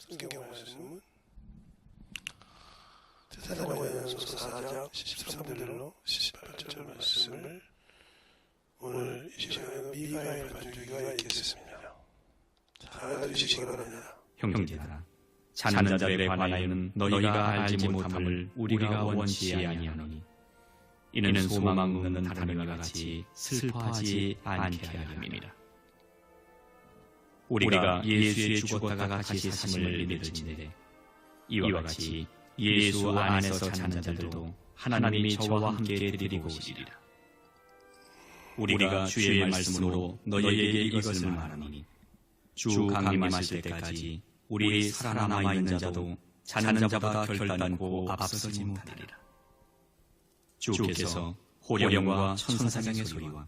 성경 말씀은 데살로니가전서 4장 13절로 18절 말씀을 오늘 이 시간에 미가엘 반주기가 읽겠습니다. 잘 들으시기 바랍니다. 형제들아, 자는 자들에 관하여는 너희가 알지 못함을 우리가 원치 아니하노니 이는 소망 없는 다름과 같이 슬퍼하지 않게 하려 함이니라. 우리가 예수의 죽었다가 다시 사심을 믿을진대 이와 같이 예수 안에서 자는 자들도 하나님이 저와 함께 데리고 오시리라. 우리가 주의 말씀으로 너희에게 이것을 말하노니 주 강림하실 때까지 우리 살아남아 있는 자도 자는 자보다 결단코 앞서지 못하리라. 주께서 호령과 천사장의 소리와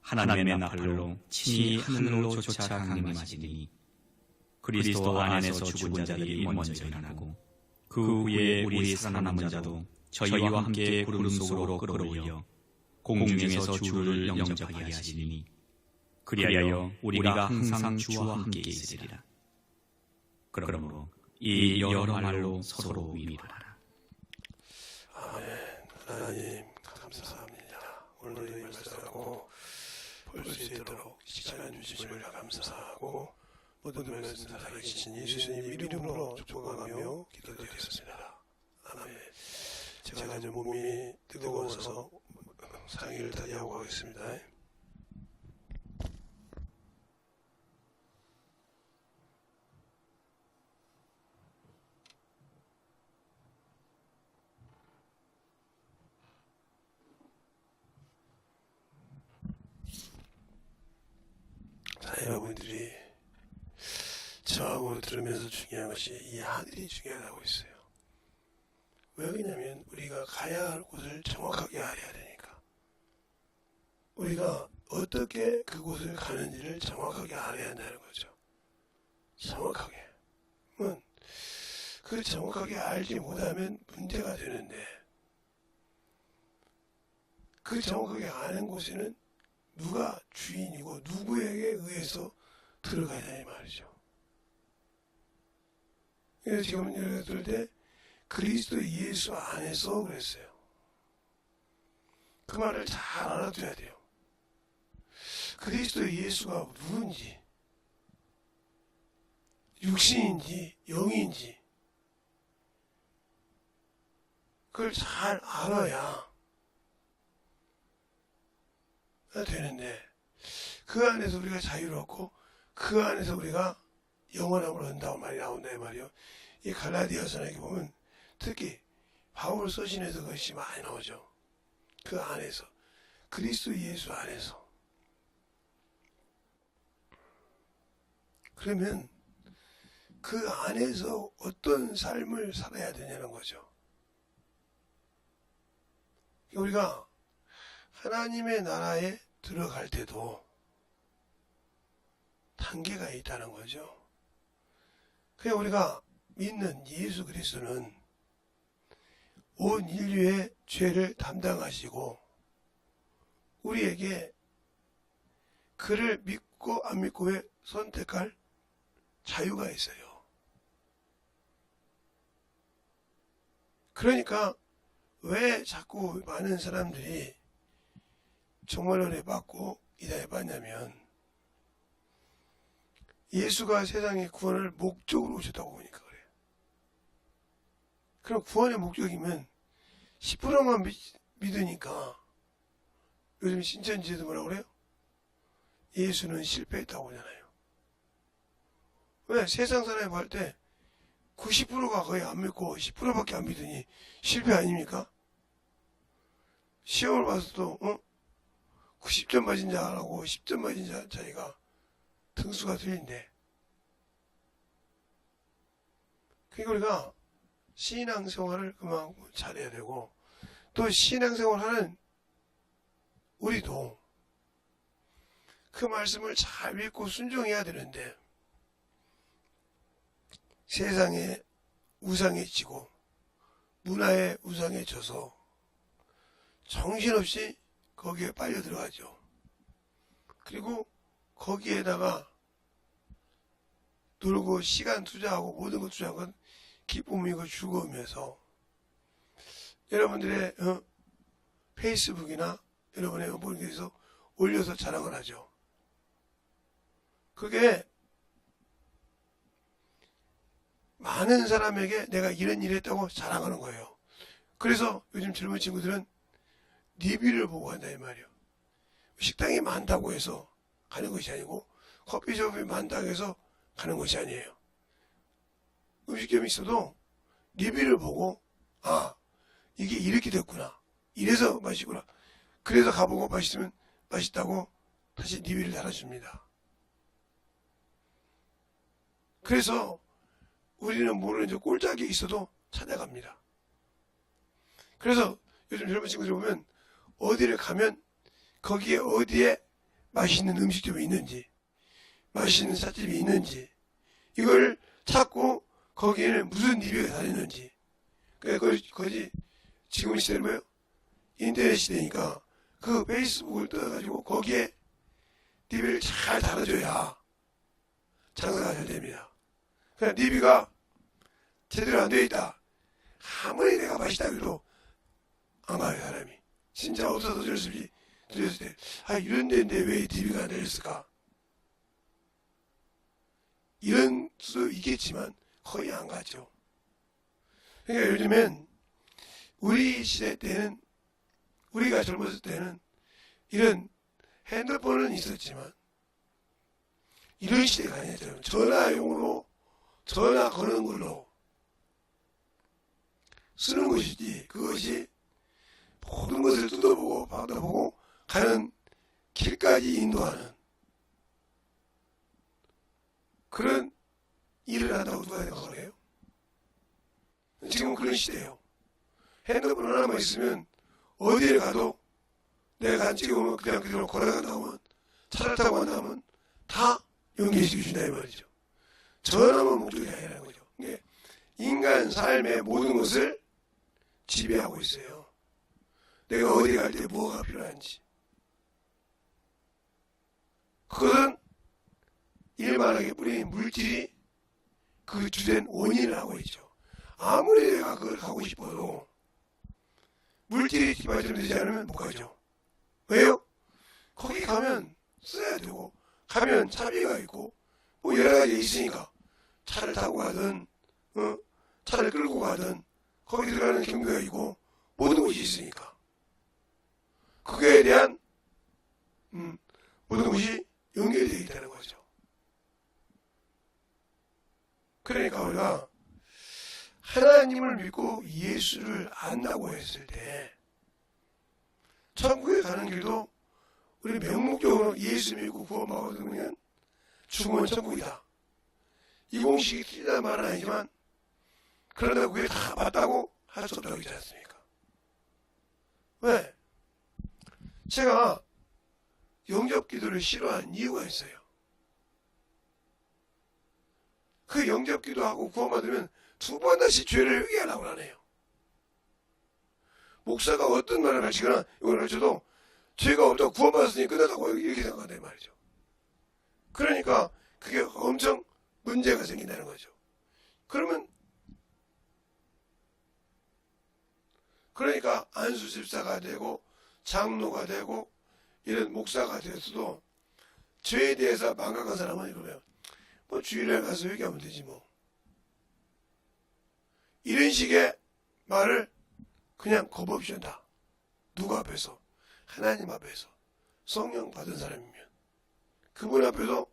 하나님의 나팔로 친히 하늘로 쫓아 강림하시니 그리스도 안에서 죽은 자들이 먼저 일어나고 그 후에 우리 살아남은 자도 저희와 함께 구름 속으로 끌어올려 공중에서 주를 영접하게 하시니 그리하여 우리가 항상 주와 함께 있으리라. 그러므로 이 여러 말로 서로 위로하라. 아멘. 하나님 감사합니다. 오늘도 이 말씀하고 볼 수 있도록 시간 주심을 감사하고 모든 말씀 살아계신 예수님 이름으로 축복하며 기도드렸습니다. 아멘. 제가 좀 몸이 뜨거워서 상의를 다하고 가겠습니다. 여러분들이 저하고 들으면서 중요한 것이 이 하늘이 중요하다고 있어요. 왜 그러냐면 우리가 가야 할 곳을 정확하게 알아야 되니까. 우리가 어떻게 그곳을 가는지를 정확하게 알아야 한다는 거죠. 정확하게. 그걸 정확하게 알지 못하면 문제가 되는데 그 정확하게 아는 곳에는 누가 주인이고 누구에게 의해서 들어가야 되는 말이죠. 그래서 지금 여러분들 때 그리스도 예수 안에서 그랬어요. 그 말을 잘 알아둬야 돼요. 그리스도 예수가 누군지, 육신인지 영인지 그걸 잘 알아야 되는데 그 안에서 우리가 자유롭고 그 안에서 우리가 영원함을 얻는다고 말이 나온다 이 말이요. 이 갈라디아서에 보면 특히 바울 서신에서 그것이 많이 나오죠. 그 안에서 그리스도 예수 안에서. 그러면 그 안에서 어떤 삶을 살아야 되냐는 거죠. 우리가 하나님의 나라에 들어갈 때도 단계가 있다는 거죠. 그냥 우리가 믿는 예수 그리스도는 온 인류의 죄를 담당하시고 우리에게 그를 믿고 안 믿고에 선택할 자유가 있어요. 그러니까 왜 자꾸 많은 사람들이 정말 은혜 받고 이다해 받냐면 예수가 세상의 구원을 목적으로 오셨다고 보니까 그래요. 그럼 구원의 목적이면 10%만 믿으니까 요즘 신천지에도 뭐라고 그래요? 예수는 실패했다고 하잖아요. 왜? 세상 사람이 볼 때 90%가 거의 안 믿고 10%밖에 안 믿으니 실패 아닙니까? 시험을 봐서도 90점 맞은 자하고 10점 맞은 자 차이가 등수가 틀린데 그러니까 우리가 신앙생활을 그만큼 잘해야 되고 또 신앙생활하는 우리도 그 말씀을 잘 믿고 순종해야 되는데 세상의 우상에 지고 문화의 우상에 져서 정신없이 거기에 빨려 들어가죠. 그리고 거기에다가 놀고 시간 투자하고 모든 것 투자한 건 기쁨이고 즐거움이어서 여러분들의 페이스북이나 여러분의 모임에서 올려서 자랑을 하죠. 그게 많은 사람에게 내가 이런 일을 했다고 자랑하는 거예요. 그래서 요즘 젊은 친구들은 리뷰를 보고 한다 이 말이에요. 식당이 많다고 해서 가는 것이 아니고 커피숍이 많다고 해서 가는 것이 아니에요. 음식점이 있어도 리뷰를 보고 아 이게 이렇게 됐구나. 이래서 맛있구나. 그래서 가보고 맛있으면 맛있다고 다시 리뷰를 달아줍니다. 그래서 우리는 모르는 이제 꼴짝이 있어도 찾아갑니다. 그래서 요즘 젊은 친구들 보면 어디를 가면 거기에 어디에 맛있는 음식점이 있는지 맛있는 찻집이 있는지 이걸 찾고 거기에는 무슨 리뷰가 달렸는지 거기 지금 시대는 뭐예요? 인터넷 시대니까 그 페이스북을 뜯어가지고 거기에 리뷰를 잘 달아줘야 장사가 잘 됩니다. 그냥 리뷰가 제대로 안 되어 있다. 아무리 내가 맛있다 해도 안 가요 사람이. 진짜 없어서 들렸을 때 이런 데인데 왜 리뷰가 안 달렸을까? 이런 수 있겠지만 거의 안 가죠. 그러니까 요즘엔 우리 시대 때는 우리가 젊었을 때는 이런 핸드폰은 있었지만 이런 시대가 아니었잖아요. 전화용으로 전화 거는 걸로 쓰는 것이지 그것이 모든 것을 뜯어보고 받아보고 가는 길까지 인도하는 그런 일을 한다고 누가 생각을 해요? 지금 그런 시대예요. 핸드폰 하나만 있으면 어디에 가도 내가 안 찍어오면 그냥 그대로 걸어간다 하면 차를 타고 간다 하면 다 연결시켜준다 이 말이죠. 전화만 목적이 아니라는 거죠. 인간 삶의 모든 것을 지배하고 있어요. 내가 어디 갈 때 뭐가 필요한지. 그것은 일만하게 뿌린 물질이 그 주된 원인을 하고 있죠. 아무리 내가 그걸 가고 싶어도 물질이 뒷받침되지 않으면 못 가죠. 왜요? 거기 가면 써야 되고 가면 차비가 있고 뭐 여러 가지 있으니까 차를 타고 가든 차를 끌고 가든 거기 들어가는 경비가 있고 모든 것이 있으니까 그거에 대한 모든 것이 연결되어 있다는 거죠. 그러니까 우리가 하나님을 믿고 예수를 안다고 했을 때 천국에 가는 길도 우리 명목적으로 예수 믿고 구원받으면 죽으면 천국이다. 이 공식이 틀리다 말은 아니지만 그러다 그게 다 맞다고 할 수 없다고 했지 않습니까? 왜? 제가 영접기도를 싫어하는 이유가 있어요. 그 영접기도하고 구원받으면 두 번 다시 죄를 회개하라고 하네요. 목사가 어떤 말을 하시거나 이걸 가르쳐도 죄가 없다고 구원받았으니 끝났다고 이렇게 생각한단 말이죠. 그러니까 그게 엄청 문제가 생긴다는 거죠. 그러니까 안수집사가 되고 장로가 되고 이런 목사가 되어서도 죄에 대해서 망각한 사람은 이러면 뭐 주일날 가서 회개하면 되지 뭐. 이런 식의 말을 그냥 겁없이 한다. 누구 앞에서? 하나님 앞에서. 성령 받은 사람이면. 그분 앞에서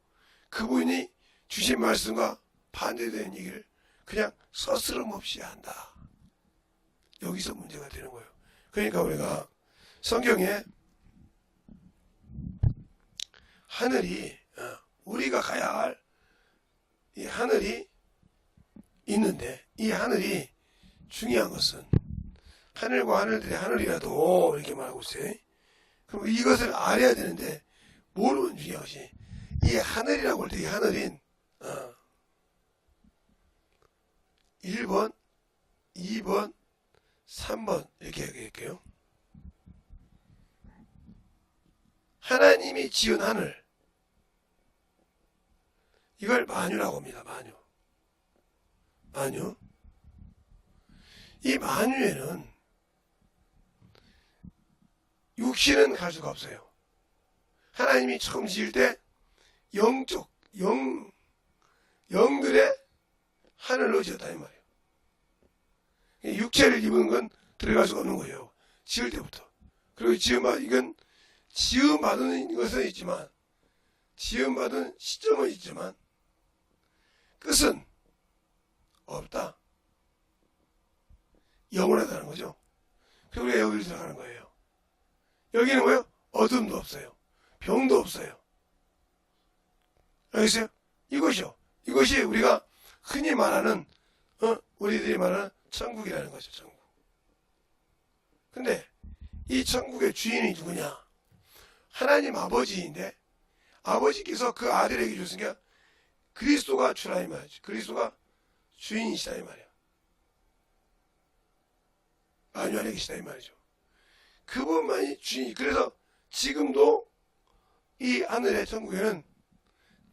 그분이 주신 말씀과 반대되는 얘기를 그냥 서스럼 없이 한다. 여기서 문제가 되는 거예요. 그러니까 우리가 성경에 하늘이 우리가 가야 할 이 하늘이 있는데 이 하늘이 중요한 것은 하늘과 하늘들이 하늘이라도 이렇게 말하고 있어요. 그럼 이것을 알아야 되는데 모르면 중요한 것이 이 하늘이라고 할 때 이 하늘인 1번, 2번, 3번 이렇게 얘기할게요. 하나님이 지은 하늘 이걸 만유라고 합니다. 만유. 이 만유에는 육신은 갈 수가 없어요. 하나님이 처음 지을 때 영들의 하늘로 지었다 이 말이에요. 육체를 입은 건 들어갈 수가 없는 거예요. 지을 때부터. 그리고 이건 지음받은 것은 있지만, 지음받은 시점은 있지만 끝은 없다. 영원하다는 거죠. 그리고 우리가 여기를 들어가는 거예요. 여기는 뭐예요? 어둠도 없어요. 병도 없어요. 알겠어요? 이것이 우리가 흔히 말하는, 우리들이 말하는 천국이라는 거죠. 천국. 근데 이 천국의 주인이 누구냐? 하나님 아버지인데, 아버지께서 그 아들에게 주셨으니까 그리스도가 주라 이 말이죠. 그리스도가 주인이시다 이 말이에요. 만유 안에 계시다 이 말이죠. 그분만이 주인. 그래서 지금도 이 하늘의 천국에는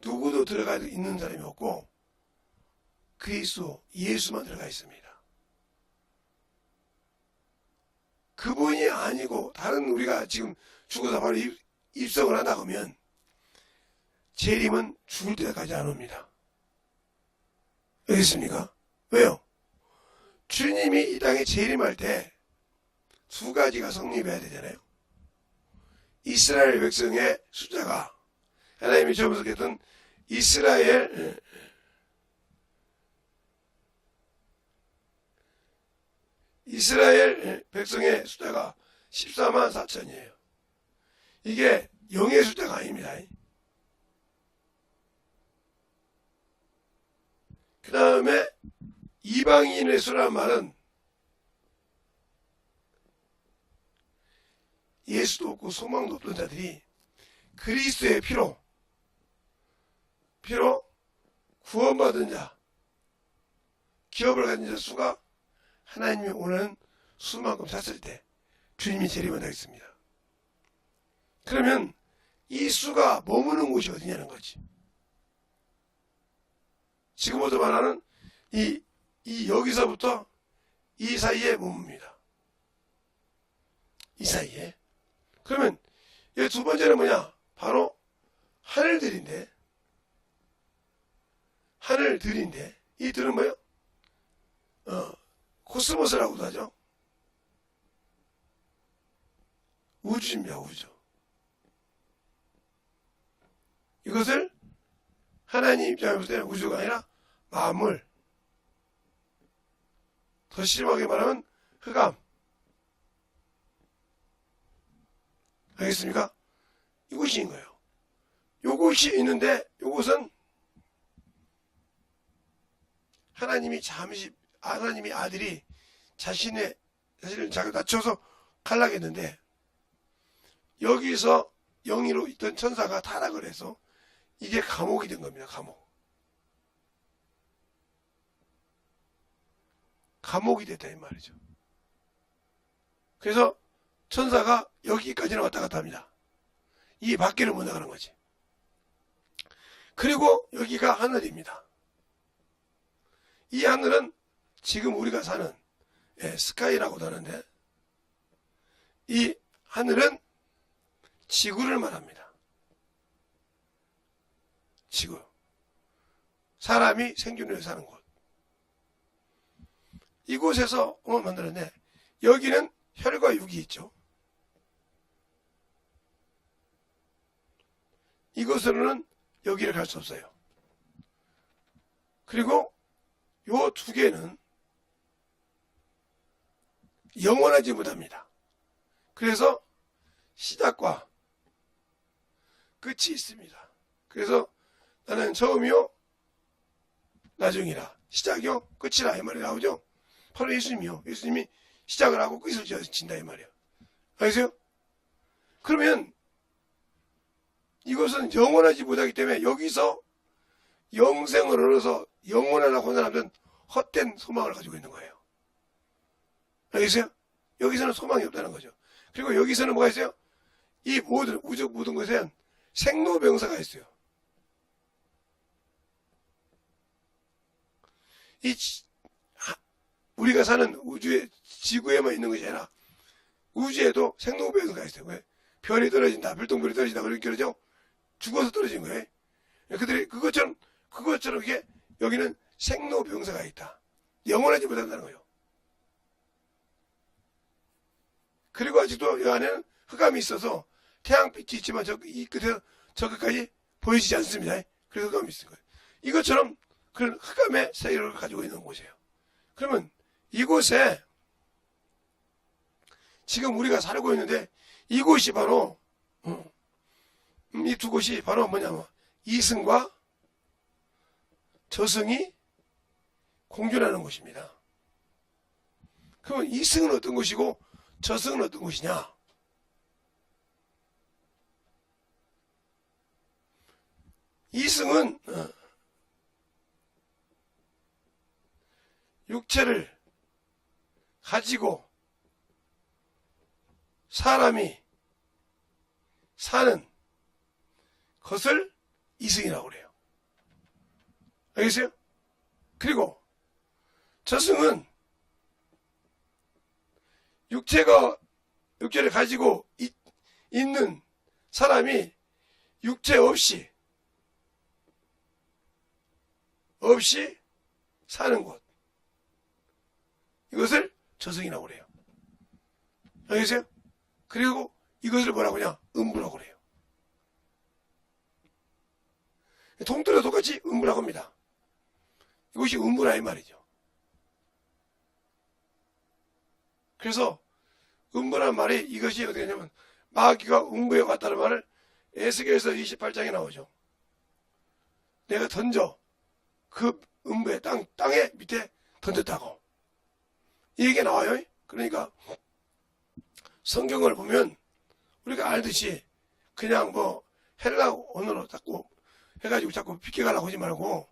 누구도 들어가 있는 사람이 없고 그리스도 예수만 들어가 있습니다. 그분이 아니고 다른 우리가 지금 죽어서 바로 입성을 한다고 하면 재림은 죽을 때까지 안 옵니다. 알겠습니까? 왜요? 주님이 이 땅에 재림할 때 두 가지가 성립해야 되잖아요. 이스라엘 백성의 숫자가, 하나님이 처음 소개했던 이스라엘 백성의 숫자가 14만 4천이에요. 이게 0의 숫자가 아닙니다. 그 다음에 이방인의 수라는 말은 예수도 없고 소망도 없던 자들이 그리스도의 피로 구원받은 자, 기업을 가진 자 수가 하나님이 원하는 수만큼 찼을 때 주님이 재림한다 했습니다. 그러면 이 수가 머무는 곳이 어디냐는 거지. 지금부터 말하는 이 여기서부터 이 사이에 머뭅니다. 이 사이에. 그러면 이 두 번째는 뭐냐? 바로 하늘들인데 이 들은 뭐예요? 코스모스라고도 하죠. 우주입니다. 우주. 이것을 하나님 입장에 볼 때는 우주가 아니라 만물. 더 심하게 말하면 흑암. 알겠습니까? 이곳인 거예요. 요것이 있는데 요것은 하나님이 아들이 자신을 자기 낮춰서 갈라겠는데 여기서 영이로 있던 천사가 타락을 해서 이게 감옥이 된 겁니다. 감옥이 됐다 이 말이죠. 그래서 천사가 여기까지는 왔다 갔다 합니다. 이 밖에는 못 나가는 거지. 그리고 여기가 하늘입니다. 이 하늘은 지금 우리가 사는 스카이라고도 하는데 이 하늘은 지구를 말합니다. 지구. 사람이 생존해서 사는 곳. 이곳에서 만들었네. 여기는 혈과 육이 있죠. 이곳으로는 여기를 갈 수 없어요. 그리고 요 두 개는 영원하지 못합니다. 그래서 시작과 끝이 있습니다. 그래서 나는 처음이요 나중이라 시작이요 끝이라 이 말이 나오죠. 바로 예수님이요. 예수님이 시작을 하고 끝을 지어진다 이 말이에요. 알겠어요? 그러면 이것은 영원하지 못하기 때문에 여기서 영생을 얻어서 영원하라고 하는 사람들은 헛된 소망을 가지고 있는 거예요. 알겠어요? 여기서는 소망이 없다는 거죠. 그리고 여기서는 뭐가 있어요? 이 모든 것에는 생로병사가 있어요. 우리가 사는 우주의 지구에만 있는 것이 아니라 우주에도 생로병사가 있어요. 왜? 별이 떨어진다, 별똥별이 떨어진다, 그렇게 그러죠? 죽어서 떨어진 거예요. 그들이 그것처럼 이게 여기는 생로병사가 있다. 영원하지 못한다는 거예요. 그리고 아직도 이 안에는 흑암이 있어서 태양빛이 있지만 이 끝에서 저 끝까지 보이지 않습니다. 그래서 흑암이 있는 거예요. 이것처럼 그런 흑암의 세계를 가지고 있는 곳이에요. 그러면 이곳에 지금 우리가 살고 있는데 이곳이 바로 이 두 곳이 바로 뭐냐면 이승과 저승이 공존하는 곳입니다. 그러면 이승은 어떤 곳이고 저승은 어떤 곳이냐? 이승은 육체를 가지고 사람이 사는 것을 이승이라고 그래요. 알겠어요? 그리고 저승은 육체를 가지고 있는 사람이 육체 없이 사는 곳. 이것을 저승이라고 그래요. 알겠어요? 그리고 이것을 뭐라고 하냐? 음부라고 그래요. 동떨어 똑같이 음부라고 합니다. 이것이 음부라 이 말이죠. 그래서 음부란 말이 이것이 어떻게 되냐면 마귀가 음부에 갔다는 말을 에스겔서 28장에 나오죠. 내가 던져 그 음부의 땅에 밑에 던졌다고. 이 얘기가 나와요. 그러니까 성경을 보면 우리가 알듯이 그냥 뭐 헬라 언어로 자꾸 해가지고 자꾸 비껴가려고 하지 말고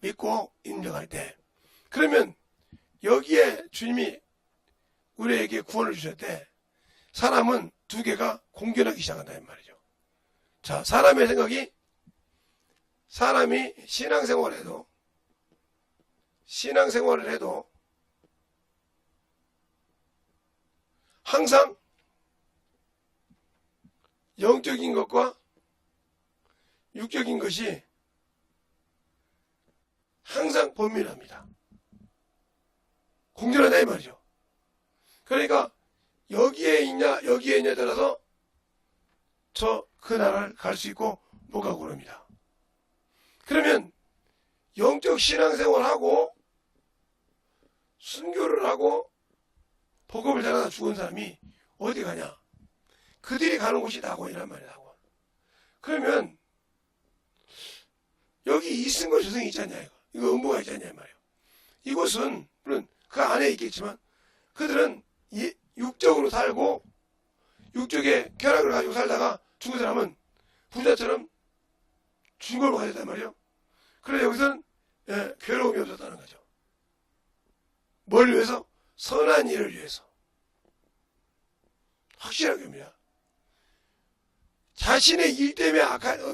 믿고 인정할 때 그러면 여기에 주님이 우리에게 구원을 주실 때 사람은 두 개가 공존하기 시작한다는 말이죠. 자, 사람의 생각이 사람이 신앙생활을 해도 항상 영적인 것과 육적인 것이 항상 범민합니다. 공존하다 이 말이죠. 그러니까 여기에 있냐에 따라서 그 나라를 갈 수 있고 못 가고 그럽니다. 그러면 영적 신앙생활하고 순교를 하고 복음을 전하다 죽은 사람이 어디 가냐? 그들이 가는 곳이 낙원이란 말이야. 그러면 여기 이승과 저승이 있지 않냐 이거 음부가 있지 않냐 말이에요. 이곳은 물론 그 안에 있겠지만 그들은 육적으로 살고 육적의 쾌락을 가지고 살다가 죽은 사람은 부자처럼 중골로 가졌단 말이에요. 그래서 여기서는 괴로움이 없었다는 거죠. 뭘 위해서? 선한 일을 위해서. 확실하게 합니다. 자신의 일 때문에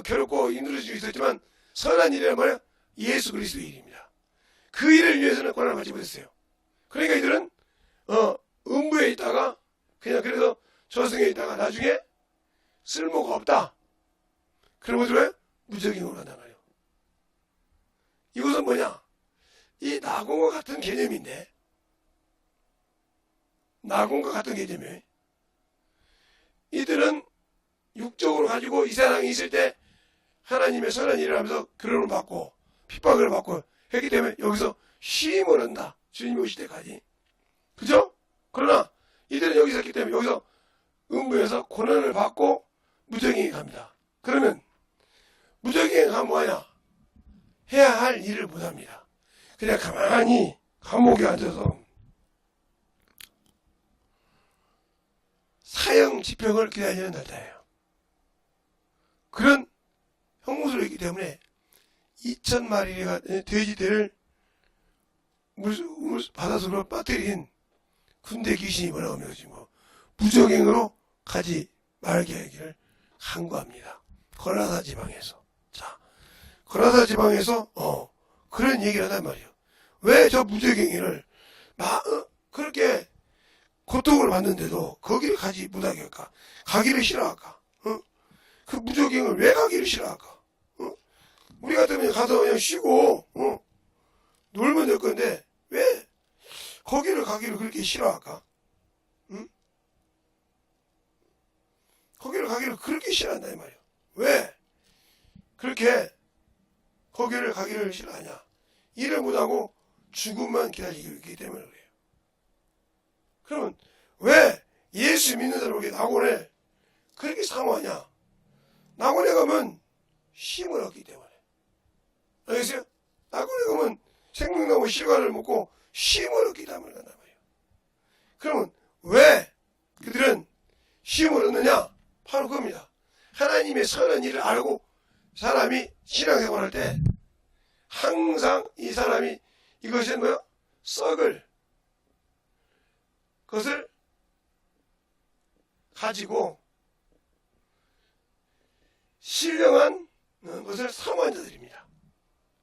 괴롭고 힘들 수 있었지만 선한 일이란 말이야 예수 그리스도의 일입니다. 그 일을 위해서는 고난을 받지 못했어요. 그러니까 이들은 음부에 있다가 그냥 그래서 저승에 있다가 나중에 쓸모가 없다. 그러면 들어요? 무적행으로 간단 말이에요. 이것은 뭐냐? 이 낙원과 같은 개념인데 낙원과 같은 개념이에요. 이들은 육적으로 가지고 이 세상에 있을 때 하나님의 선한 일을 하면서 괴로움을 받고 핍박을 받고 했기 때문에 여기서 쉼을 얻는다. 주님이 오실 때까지. 그죠? 그러나 이들은 여기서 있기 때문에 여기서 음부에서 고난을 받고 무적행에 갑니다. 그러면 무적행에 가면 뭐하냐? 해야 할 일을 못합니다. 그냥 가만히 감옥에 앉아서 사형 집행을 기다리는 날짜예요. 그런 형무소를 있기 때문에 2,000마리가 돼지들을 바닷속으로 빠뜨린 군대 귀신이 뭐라고 하면 지금 무적행으로 가지 말게 하기를 간구합니다. 거라사 지방에서. 자, 거라사 지방에서 그런 얘기를 한단 말이에요. 왜 저 무적행위를 그렇게 고통을 받는데도 거기를 가지 못하게 할까? 가기를 싫어할까? 그 무적행위를 왜 가기를 싫어할까? 우리 같으면 가서 그냥 쉬고 놀면 될 건데 왜 거기를 가기를 그렇게 싫어할까? 거기를 가기를 그렇게 싫어한다 이 말이야. 왜 그렇게 거기를 가기를 싫어하냐? 일을 못하고 죽음만 기다리기 때문에 그래요. 그러면 왜 예수 믿는 사람에게 낙원에 그렇게 사모하냐? 낙원에 가면 힘을 얻기 때문에. 알겠어요? 낙원에 가면 생명나무 실과를 먹고 힘을 얻기 때문에 간단 말이에요. 그러면 왜 그들은 힘을 얻느냐? 바로 그겁니다. 하나님의 선한 일을 알고 사람이 신앙생활할 때 항상 이 사람이 이것은 뭐야? 썩을 것을 가지고 신령한 것을 사모한 자들입니다.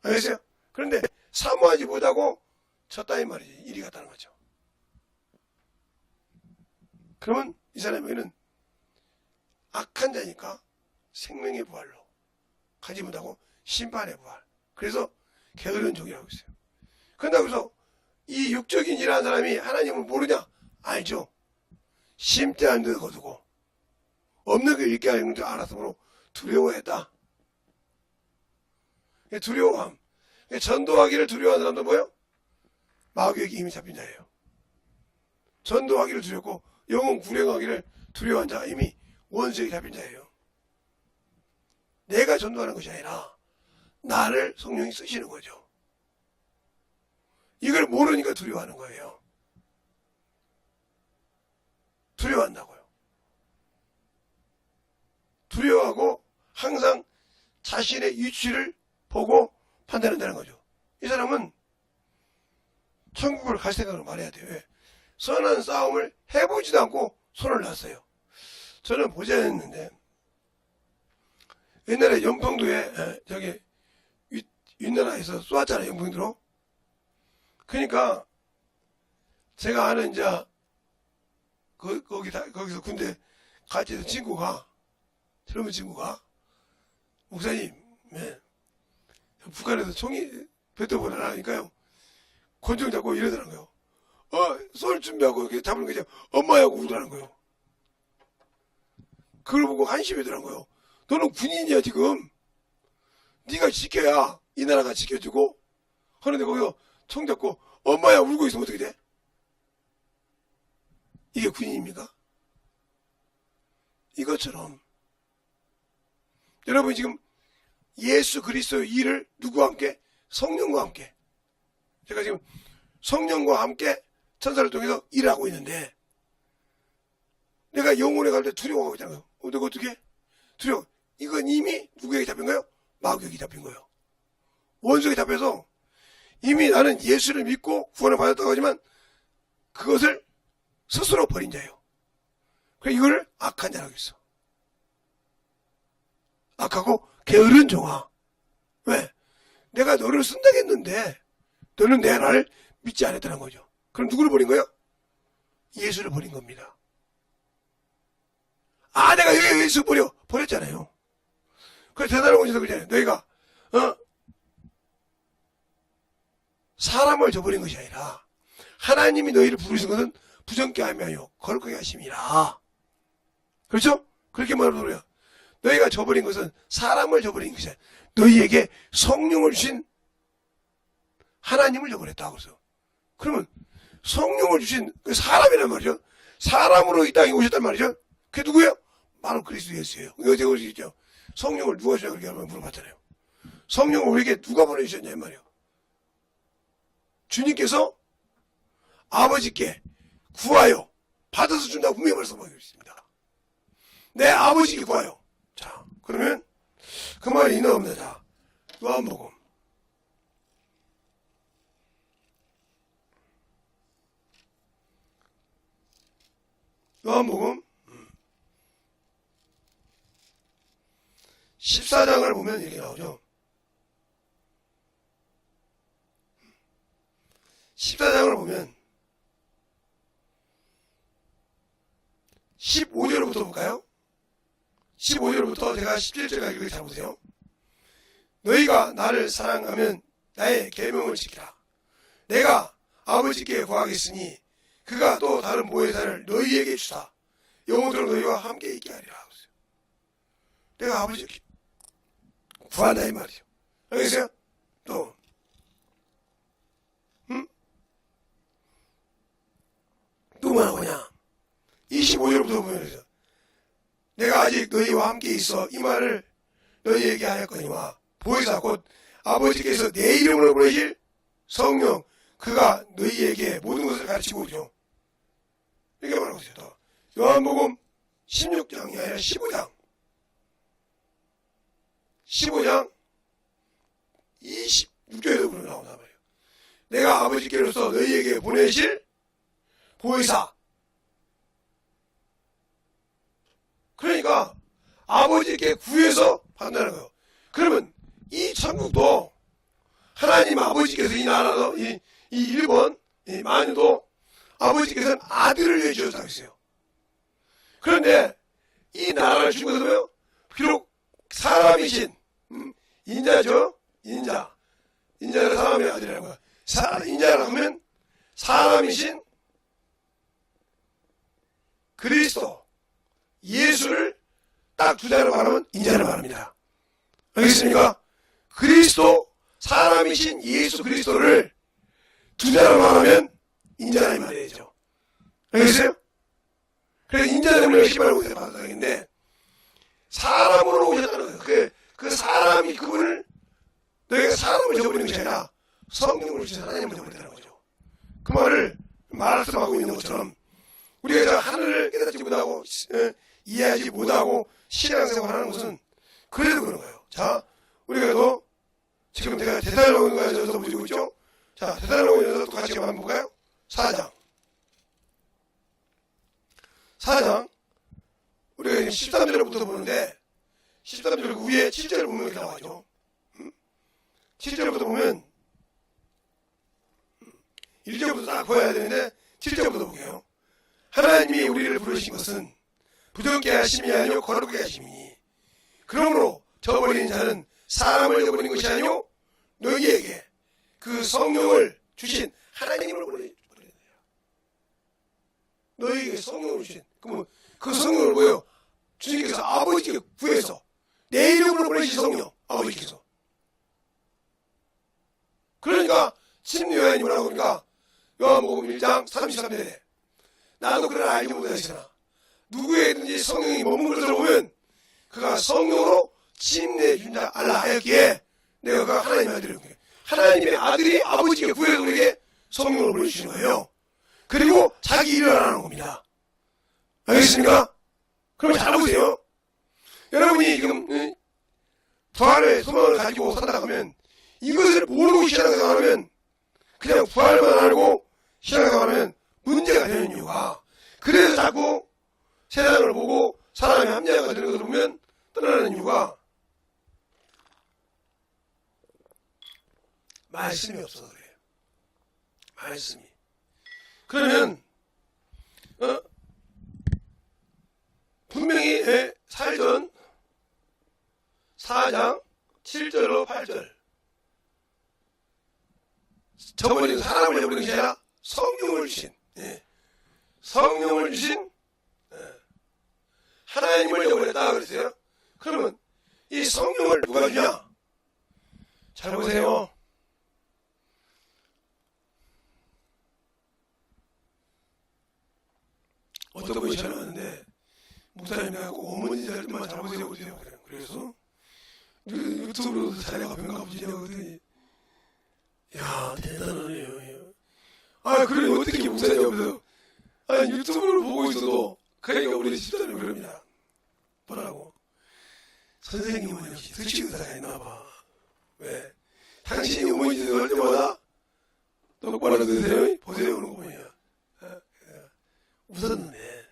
알겠어요? 그런데 사모하지 못하고 졌다 이 말이지. 일이 갔다는 거죠. 그러면 이 사람에게는 악한 자니까 생명의 부활로 가지 못하고 심판의 부활. 그래서 게으른 종이라고 있어요. 그런다고 해서 이 육적인 일하는 사람이 하나님을 모르냐? 알죠. 심대한 데 거두고 없는 게 있게 하는 줄 알았으므로 두려워했다. 두려워함. 전도하기를 두려워하는 사람도 뭐예요? 마귀에게 이미 잡힌 자예요. 전도하기를 두렵고 영혼 구령하기를 두려워한 자가 이미 원수에게 잡힌 자예요. 내가 전도하는 것이 아니라 나를 성령이 쓰시는 거죠. 이걸 모르니까 두려워하는 거예요. 두려워한다고요. 두려워하고 항상 자신의 위치를 보고 판단한다는 거죠. 이 사람은 천국을 갈 생각을 말해야 돼요. 왜? 선한 싸움을 해보지도 않고 손을 놨어요. 저는 보지 않았는데 옛날에 영평도에 저기 윗나라에서 쏘았잖아요. 영평도로. 그러니까 제가 아는 이제 거기서 군대 같이 있는 친구가 젊은 친구가 목사님 북한에서 총이 뱉어보라 하니까요. 권총 잡고 이러더라고요. 쏠 준비하고 이렇게 잡는 거죠. 엄마하고 울더라는 거예요. 그걸 보고 한심하더라고요. 너는 군인이야 지금. 네가 지켜야 이 나라가 지켜주고 하는데 거기서 총 잡고 엄마야 울고 있으면 어떻게 돼? 이게 군인입니까? 이것처럼 여러분 지금 예수 그리스도의 일을 누구와 함께? 성령과 함께. 제가 지금 성령과 함께 천사를 통해서 일하고 있는데 내가 영혼에 갈 때 두려워하고 있잖아요. 내가 어떻게 해? 두려워. 이건 이미 누구에게 잡힌 거예요? 마귀에게 잡힌 거예요. 원수에게 잡혀서 이미 나는 예수를 믿고 구원을 받았다고 하지만 그것을 스스로 버린 자예요. 그래서 이걸 악한 자라고 있어. 악하고 게으른 종아. 왜? 내가 너를 쓴다고 했는데 너는 내 나를 믿지 않았다는 거죠. 그럼 누구를 버린 거예요? 예수를 버린 겁니다. 내가 예수 버렸잖아요. 그래서 대단한 곳에서 그러잖아요. 너희가 사람을 저버린 것이 아니라 하나님이 너희를 부르신 것은 부정케 하며 거룩하게 하심이라. 그렇죠? 그렇게 말하더래요. 너희가 저버린 것은 사람을 저버린 것이 아니라 너희에게 성령을 주신 하나님을 저버렸다. 그래서 그러면 성령을 주신 그 사람이란 말이죠. 사람으로 이 땅에 오셨단 말이죠. 그게 누구예요? 바로 그리스도 예수예요. 어제 오시죠. 성령을 누가 주냐 그렇게 한번 물어봤잖아요. 성령을 우리에게 누가 보내주셨냐 이 말이에요. 주님께서 아버지께 구하여 받아서 준다고 분명히 말씀하고 있습니다. 내 아버지께 구하여. 자, 그러면 그 말이 나옵니다. 자, 요한복음. 요한복음 14장을 보면 이렇게 나오죠. 14장을 보면 15절부터 볼까요? 15절부터 제가 17절까지 이렇게 잘 보세요. 너희가 나를 사랑하면 나의 계명을 지키라. 내가 아버지께 구하겠으니 그가 또 다른 보혜사를 너희에게 주사 영원토록 너희와 함께 있게 하리라. 내가 아버지께 구한다 이 말이죠. 알겠어요? 또 또 뭐라고냐? 25절부터 보면 내가 아직 너희와 함께 있어 이 말을 너희에게 하였거니와 보혜사 곧 아버지께서 내 이름으로 보내실 성령 그가 너희에게 모든 것을 가르치고 오죠. 이렇게 말하고 있어요. 요한복음 16장이 아니라 15장 26절에도 그렇게 나온단 말이에요. 내가 아버지께로서 너희에게 보내실 보혜사. 그러니까 아버지께 구해서 받는다는 거예요. 그러면 이 천국도 하나님 아버지께서 이 나라도 이 일본 이 만유도 아버지께서는 아들을 위해 주셨다고 했어요. 그런데 이 나라를 준 것은요 비록 사람이신 인자죠. 인자가 사람의 아들이라는 거야. 인자라고 하면 사람이신 그리스도 예수를 딱 두 자로 말하면 인자를 말합니다. 알겠습니까? 그리스도 사람이신 예수 그리스도를 두 자로 말하면 인자라 이 말이죠. 알겠어요? 그래서 인자 때문에 시발을 받았다는데 사람으로 오셨다는 거예요. 그 사람이 그분을 너희가 사람을 저버리는 것이 아니라 성령으로 주신 하나님을 저버린다는 거죠. 그 말을 말씀하고 있는 것처럼 우리가 하늘을 깨닫지 못하고 이해하지 못하고 신앙생활 하는 것은 그래도 그런 거예요. 자, 우리가 또 지금 제가 데살로니가전서 보시고 있죠? 자, 데살로니가전서 또 같이 한번 볼까요? 4장 우리가 13절부터 보는데 13절 그 위에 7절을 보면 이렇게 나와죠. 7절부터 보면 1절부터 딱 보여야 되는데 7절부터 볼게요. 하나님이 우리를 부르신 것은 부정케 하심이 아니요 거룩하게 하심이니 그러므로 저버리는 자는 사람을 저버리는 것이 아니요 너희에게 그 성령을 주신 하나님을 보내야 돼요. 너희에게 성령을 주신 그러면 그 성령을 뭐예요? 주님께서 아버지께 구해서 내 이름으로 보내신 성령 아버지께서 그러니까 침요한이 뭐라고 그러니까 요한복음 1장 33절에 나도 그를 알지 못하시나 누구에든지 성령이 머문 것을 보면 그가 성령으로 침례 준 자 알라 하였기에 내가 그가 하나님의 아들이라고 해요. 하나님의 아들이 아버지께 구해서 우리에게 성령을 보내주시는 거예요. 그리고 자기 일을 하라는 겁니다. 알겠습니까? 그럼 잘 보세요. 여러분이 지금 부활의 소망을 가지고 산다 하면 이것을 모르고 신앙생활하면 그냥 부활만 알고 신앙생활하면 문제가 되는 이유가 그래서 자꾸 세상을 보고 사람의 합리화가 되는 것을 보면 떠나는 이유가 말씀이 없어서 그래요. 말씀이. 그러면 분명히 살전 4장 7절로 8절 저버리는 사람을 저버리는 것이 아니라 성령을 주신 성령을 주신 하나님을 저버렸다 그랬어요. 그러면 이 성령을 누가 주냐? 잘 보세요. 어떤 분이 전화 왔는데 목사님하고 어머니 할 때만 잘 보세요. 그래서 유튜브로 자네가 병가 보시냐고 그랬더니 야 대단하네요. 아 그래 어떻게 목사님 옆에서 유튜브를 보고 있어도 그러니까 우리 집사람이 그럽니다. 뭐라고? 선생님은 역시 특식의사가 있나봐. 왜? 당신이 어머니 할 때마다 똑바로 드세요? 보세요. 그런 거 보냐. 웃었는데.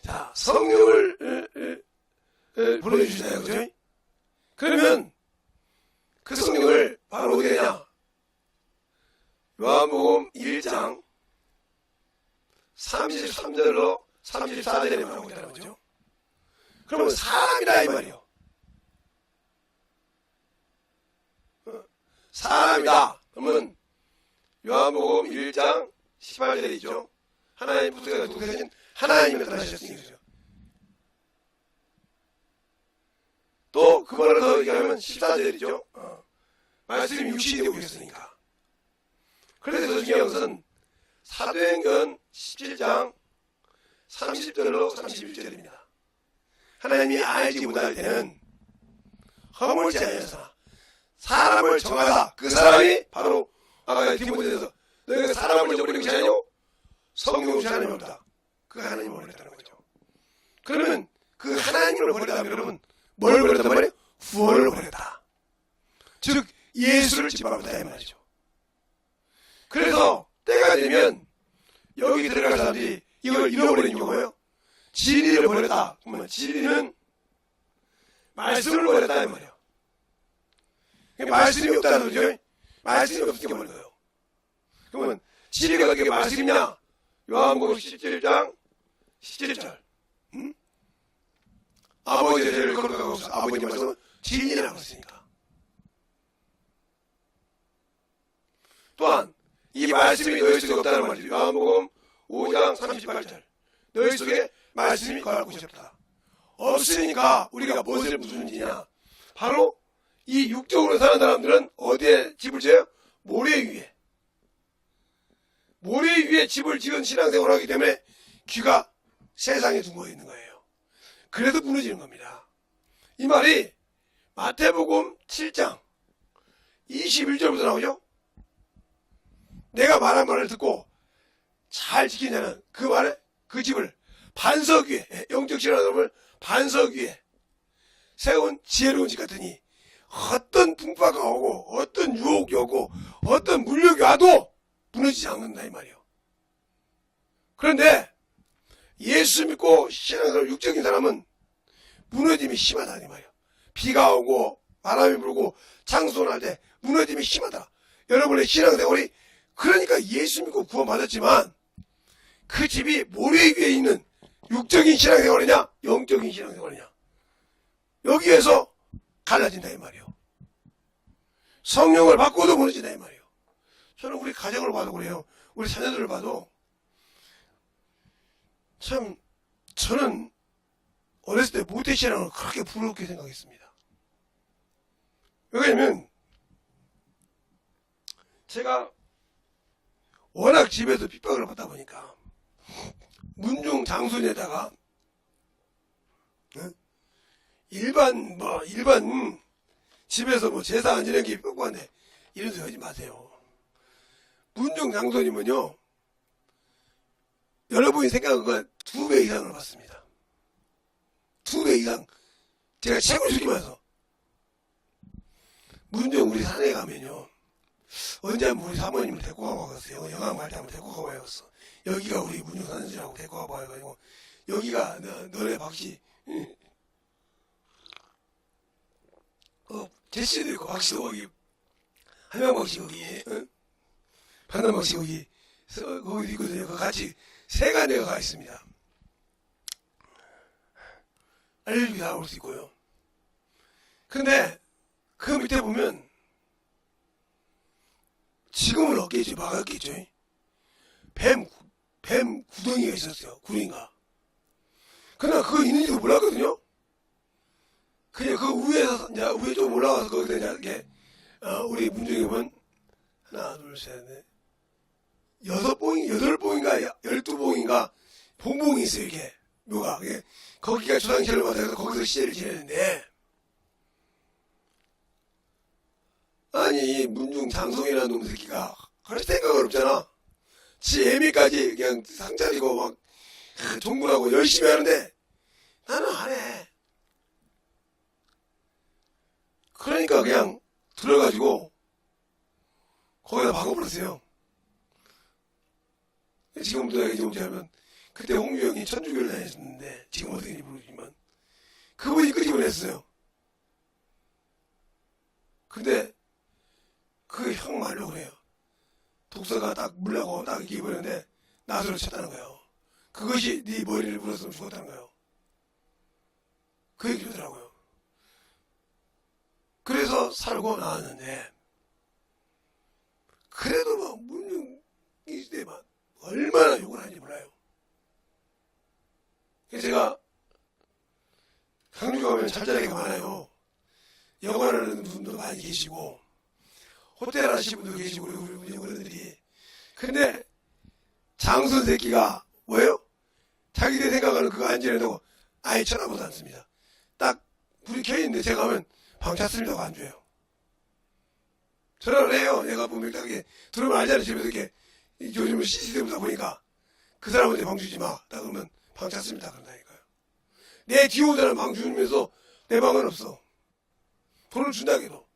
자, 성령을 보내주시나요? 그죠? 그러면 그 성령을 바로 어떻게 되냐? 요한복음 1장 1장 33절로 34절에 말하고 있다는 거죠. 그러면 사람이다 이 말이요. 사람이다. 그러면 요한복음 1장 18절에 있죠. 하나님부터 독생하신 하나님을 떠나셨으니 그죠. 또 그거를 더 얘기하면 14절이죠. 말씀이 육신이 되고 있었으니까. 그래서 더 중요한 것은 사도행전 17장 30절로 31절입니다. 하나님이 알지 못할 때는 허물지 아니하사 사람을 정하사 그 사람이 바로 아까 디모데에서 너희가 사람을 저버리는 것이 아니요 성령이 하나님을 없다. 그 하나님을 버렸다는 거죠. 그러면 그 하나님을 버렸다면 여러분 뭘 버렸단 말이에요? 구원을 버렸다. 즉 예수를 짓밟았다 이 말이죠. 그래서 때가 되면 여기 들어갈 사람들이 이걸 잃어버린 이유가 뭐예요? 진리를 버렸다. 그러면 진리는 말씀을 버렸다 이 말이에요. 말씀이 없다는 거죠. 말씀이 없으니까 버린 거예요. 그러면 진리가 어떻게 말씀이냐? 요한복음 17장 17절. 아버지의 죄를 거룩하고 없어. 아버지 말씀은 진리라고 했으니까. 또한 이 말씀이 너희 속에 없다는 말이죠. 요한복음 5장 38절. 너희 속에 말씀이 거할 곳이 없다. 없으니까 우리가 무엇을 무슨 일이냐? 바로 이 육적으로 사는 사람들은 어디에 집을 지어요? 모래 위에. 모래 위에 집을 지은 신앙생활을 하기 때문에 귀가 세상에 둥거 있는 거예요. 그래서 무너지는 겁니다. 이 말이 마태복음 7장 21절부터 나오죠? 내가 말한 말을 듣고 잘 지킨 자는 그 말을, 그 집을 반석 위에, 영적 신앙을 반석 위에 세운 지혜로운 집 같으니 어떤 풍파가 오고 어떤 유혹이 오고 어떤 물력이 와도 무너지지 않는다 이 말이에요. 그런데 예수 믿고 신앙생활 육적인 사람은 무너짐이 심하다 이 말이에요. 비가 오고 바람이 불고 창수날 때 무너짐이 심하다. 여러분의 신앙생활이 그러니까 예수 믿고 구원받았지만 그 집이 모래 위에 있는 육적인 신앙생활이냐 영적인 신앙생활이냐 여기에서 갈라진다 이 말이에요. 성령을 받고도 무너진다 이 말이에요. 저는 우리 가정을 봐도 그래요. 우리 자녀들을 봐도 참 저는 어렸을 때 모태신앙을 그렇게 부럽게 생각했습니다. 왜냐면 제가 워낙 집에서 핍박을 받다 보니까 문중 장손에다가 일반 집에서 제사 안 지내는 게 핍박고 한데 이런 소리 하지 마세요. 문중 장손이면요 여러분이 생각한 것 2배 이상을 받습니다. 2배 이상. 제가 책을 주기만 문중 우리 산에 가면요 언제 한번 우리 사모님을 데리고 가봐야겠어요. 영암 갈 때 한번 데리고 가봐야겠어. 여기가 우리 문중 산지라고 데리고 가봐야겠고 여기가 너네 박씨 제시도 있고 박씨도 거기 한명 박씨 거기 반남 박씨 거기 거기도 있거든요. 같이 세가 내가 가 있습니다. 알려주기 다 올 수 있고요. 근데 그 밑에 보면 지금은 없겠죠. 막았겠죠. 뱀 구덩이가 있었어요. 구리인가. 그러나 그거 있는지도 몰랐거든요. 그냥 그 위에서 이제 위에 좀 올라가서 거기다 이제 우리 문중에 보면 하나 둘 셋 넷 8봉인가 12봉인가 봉봉이 있어요. 이게 묘가 거기가 조상실을 받아서 거기서 시제를 지내는데 아니 이 문중 장성이라는 놈 새끼가 할 생각은 없잖아. 지 애미까지 그냥 상자리고 막 종군하고 열심히 하는데 나는 안 해. 그러니까 그냥 들어가지고 거기다 박아버렸어요. 지금도 내가 이제 하면 그때 홍주 형이 천주교를 다녔었는데 지금 어떻게 모르지만 그분이 끄집어 냈어요. 근데 그 형 말로 그래요. 독서가 딱 물라고 딱 이렇게 입었는데 나사로 쳤다는 거예요. 그것이 네 머리를 물었으면 죽었다는 거예요. 그 얘기를 하더라고요. 그래서 살고 나왔는데 그래도 막 문중이 때만 얼마나 욕을 하는지 몰라요. 그래서 제가 강주 가면 잘자리가 많아요. 영화하는 분도 많이 계시고 호텔 하시는 분도 계시고 우리 어른들이. 근데 장선 새끼가 뭐예요? 자기들 생각하는 그거 안 지낸다고 아예 쳐다보지 않습니다. 딱 불이 켜있는데 제가 하면 방 찼습니다고 안 줘요. 전화를 해요. 내가 보면 딱게 들어오면 알잖아요. 집에서 이렇게 요즘은 시스템이다 보니까 그 사람한테 방 주지 마. 딱 그러면 방 찼습니다. 그런다니까요. 내 뒤에 오자는 방 주면서 내 방은 없어. 돈을 준다 해도.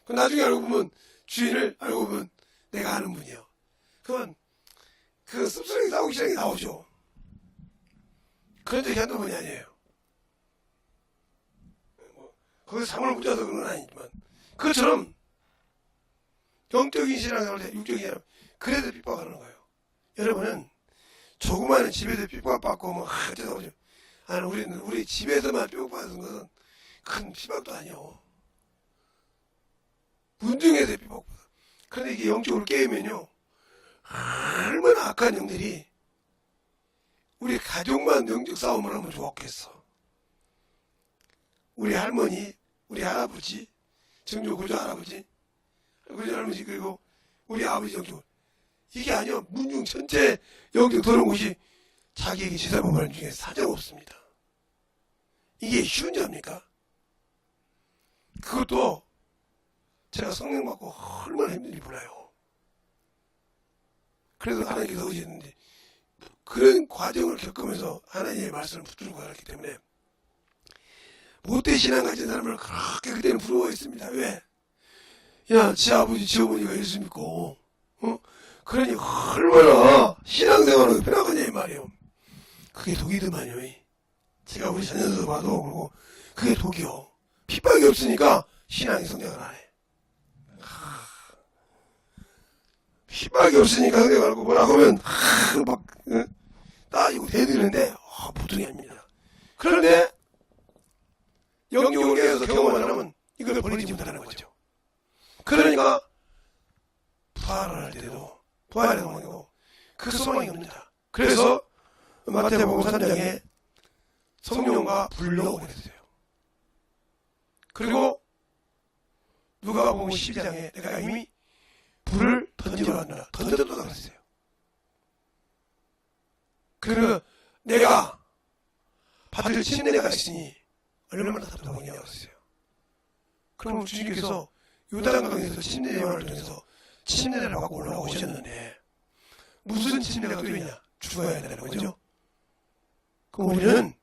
그 나중에 알고 보면 주인을 알고 보면 내가 아는 분이에요. 그건 그 씁쓸하게 싸우기 시작이 나오죠. 그런 적이 한두 번이 아니에요. 거기서 잠을 못 자서 그런 건 아니지만 그것처럼 영적인 신앙생활 때 육적인 신앙 그래도 핍박하는 거예요. 여러분은 조그마한 집에서 핍박받고 뭐 어쩌다 보죠. 아니 우리 집에서만 핍박받는 것은 큰 핍박도 아니요. 문중에서 핍박받아. 그런데 이게 영적으로 깨우면요 얼마나 악한 영들이 우리 가족만 영적 싸움을 하면 좋았겠어. 우리 할머니, 우리 할아버지, 증조 고조 할아버지, 고조 할아버지 그리고 우리 아버지 영적 이게 아니요 문중 전체 영적 들어온 곳이 자기에게 제사범하는 중에 사정없습니다. 이게 쉬운 죄입니까? 그것도 제가 성령 받고 얼마나 힘든지 몰라요. 그래서 하나님께서 오셨는데 그런 과정을 겪으면서 하나님의 말씀을 붙들고 가기 때문에 못된 신앙 가진 사람을 그렇게 그때는 부러워했습니다. 왜? 야, 지 아버지, 지 어머니가 예수 믿고, 그러니 얼마나 신앙생활은 편하겠냐, 이 말이에요. 그게 독이더만요. 제가 우리 자녀들도 봐도, 그러고, 그게 독이요. 핍박이 없으니까 신앙이 성장을 안 해. 핍박이 없으니까 성장을 하고 뭐라고 하면, 막, 따지고 대드는데, 보통이 아닙니다. 그런데, 영적으로 깨어서 경험을 하면 이걸 버리지 못하는 거죠. 그러니까 부활을 할 때도 부활의 소망이고 그 소망이 없습니다. 그래서 마태복음 3장에 성령과 불로 그랬어요. 그리고 누가복음 12장에 내가 이미 불을 던지러 왔노라 던졌다 그랬어요. 그리고 내가 받을 침례가 있으니 얼마나 답답하냐고 했어요. 그럼 주님께서 요단강에서 침례 여행을 통해서 침례를 받고 올라오셨는데 무슨 침례가 또 있냐? 죽어야 되는 거죠. 그럼 우리는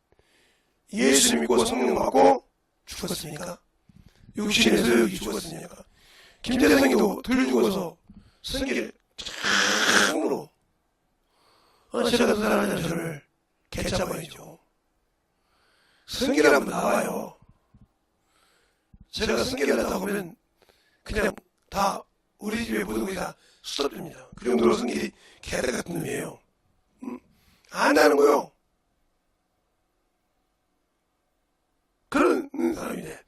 예수 믿고 성령 받고 죽었습니까? 육신에서 여기 죽었습니까? 김대성이도 덜 죽어서 성기를 쫙으로 제가 그 사람한테 저를 개잡아야죠. 성기를 한번 나와요. 제가 성기를 나다 보면 그냥 다 우리 집에 모든 것이 다 수습됩니다. 그 정도로 성기 개들 같은 놈이에요. 안 하는 거요. 그런 사람이네.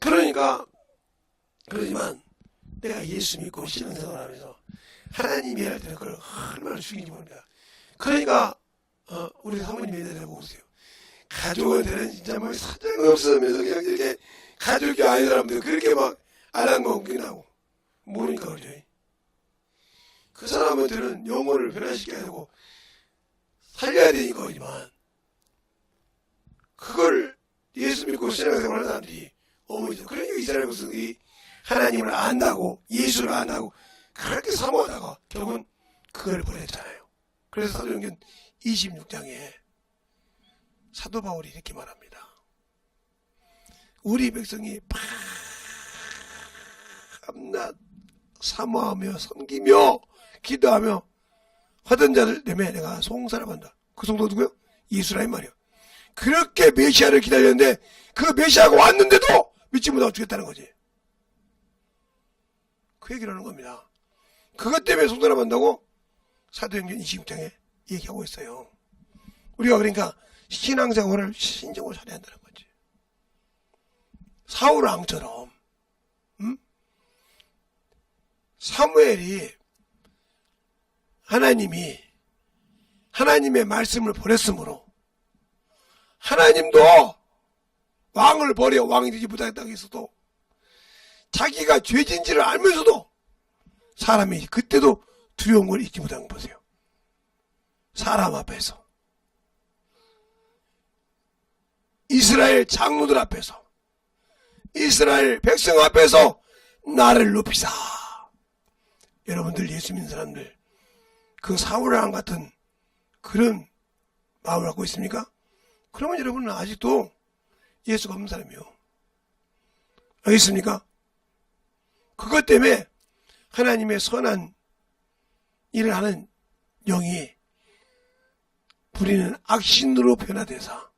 그러니까 그러지만 내가 예수 믿고 신앙생활 하면서 하나님이 할 때는 그걸 얼마나 죽인지 모릅니다. 그러니까 우리 사모님이 내려보고 오세요. 가족한테는 진짜 뭐 사정 없으면서 그냥 이렇게 가족이 아닌 사람들 그렇게 막 안 한 거 웃기나고 모르니까 그러죠. 그 사람한테는 영혼을 변화시켜야 되고 살려야 되니까 그러지만 그걸 예수 믿고 신앙생활 하는 사람들이 어머니죠. 그러니까 이스라엘 백성들이 하나님을 안다고 예수를 안다고 그렇게 사모하다가 결국은 그걸 버렸잖아요. 그래서 사도행전 26장에 사도 바울이 이렇게 말합니다. 우리 백성이 밤낮 사모하며 섬기며 기도하며 하던 자들 때문에 내가 송사람한다. 그 성도 누구요? 예수라는 말이요. 그렇게 메시아를 기다렸는데 그 메시아가 왔는데도 믿지 못하고 죽였다는 거지. 그 얘기를 하는 겁니다. 그것 때문에 속단합한다고 사도행전 26장에 얘기하고 있어요. 우리가 그러니까 신앙생활을 신중을 잘해야 한다는 거지. 사울왕처럼 사무엘이 하나님이 하나님의 말씀을 보냈으므로 하나님도 왕을 버려 왕이 되지 못하겠다고 했어도 자기가 죄진지를 알면서도 사람이 그때도 두려운 걸 잊지 못한 거 보세요. 사람 앞에서, 이스라엘 장로들 앞에서, 이스라엘 백성 앞에서 나를 높이사. 여러분들 예수 믿는 사람들 그 사울왕 같은 그런 마음을 갖고 있습니까? 그러면 여러분은 아직도 예수가 없는 사람이요. 알겠습니까? 그것 때문에 하나님의 선한 일을 하는 영이 부리는 악신으로 변화돼서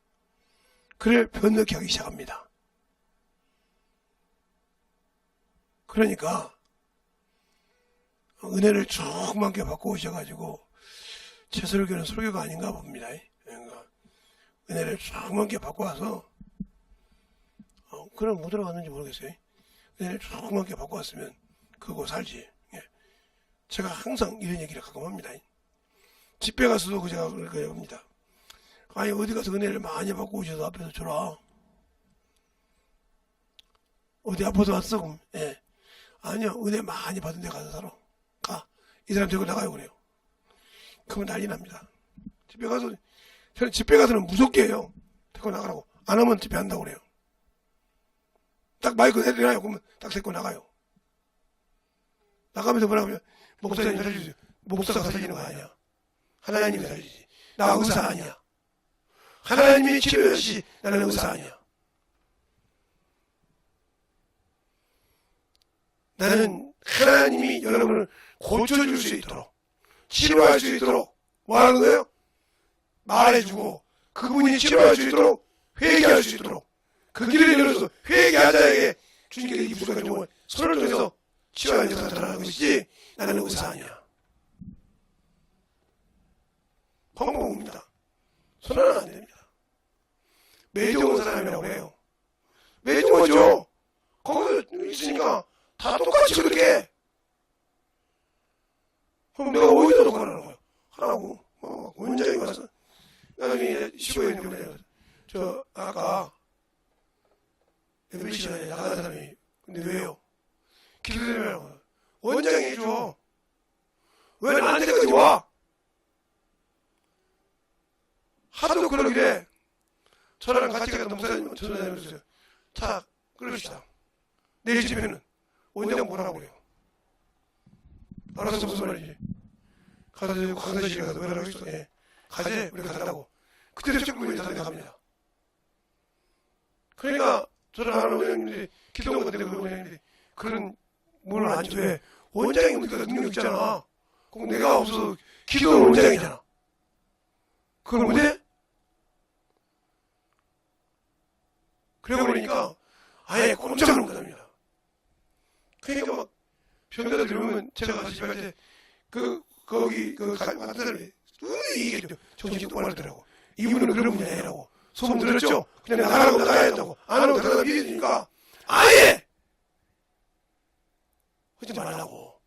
그를 변덕케 하기 시작합니다. 그러니까 은혜를 조그맣게 받고 오셔가지고 최설교는 설교가 아닌가 봅니다. 그러니까 은혜를 조그맣게 받고 와서 그럼 못 들어갔는지 모르겠어요. 은혜를 조그맣게 받고 왔으면 그거 살지. 제가 항상 이런 얘기를 가끔 합니다. 집회 가서도 그 제가 그렇게 합니다. 아니 어디 가서 은혜를 많이 받고 오셔서 앞에서 줘라. 어디 아파서 왔어? 그럼 예. 아니요 은혜 많이 받은 데 가서 살아. 가. 이 사람 데리고 나가요 그래요. 그러면 난리 납니다. 집회 가서 저는 집회 가서는 무섭게 해요. 데리고 나가라고. 안 하면 집회 한다고 그래요. 딱 마이크 내려놔요. 그러면 딱 데리고 나가요. 나가면서 뭐라고 하면 목사님 살려주세요. 목사가 살리는 거 아니야. 하나님이 살리지. 나 의사 아니야. 하나님이 치료하시. 나는 의사 아니야. 나는 하나님이 여러분을 고쳐줄 수 있도록 치료할 수 있도록 뭐 하는 거예요? 말해주고 그분이 치료할 수 있도록 회개할 수 있도록 그 길을 열어서 회개한 자에게 주님께서 이 부족한 종을 손을 통해서 치료하는 자가 드러나는 것이지 나는 의사 아니야. 방법입니다. 손은 안 됩니다. 매정한 사람이라고 해요. 매정하죠. 거기서 있으니까 다 똑같이 그렇게. 그럼 내가 어디다 놓고 하라는 거야? 하라고. 원장이 와서 나중에 쉬고 있는데 저 아까 몇 시간에 나가는 사람이 근데 왜요? 기도되면 원장이 해줘. 왜 나한테까지 와? 하도 그러길래 저랑 같이 갔던 목사님 전화해주세요. 자 끊읍시다. 내일 집에는 원장 뭐라고 그래요? 알아서 무슨 말이지? 가서 강사실에 가서 뭐라고 했어? 예. 가재 우리가 간다고. 그때도 책임을 다 갑니다. 그러니까 저를 아는 원장님들이 기도원 같은 그 원장님들이 그런 뭘 안 줘. 왜? 원장이 우리가 능력 있잖아. 그럼 내가 없어서 기도원 원장이잖아. 그걸 못해? 그래 버리니까 아예 꼼짝을 못합니다. 그러니까 막 병자들 들으면 제가 같이 집할 때 거기 같은 사람이 얘기했죠. 정신 똑바로 하더라고. 이분은 그런 분이 아니라고. 소문 들었죠? 그냥 나가라고 나가야 한다고. 안 하고 나가다 비리니까 아예 하지 말라고.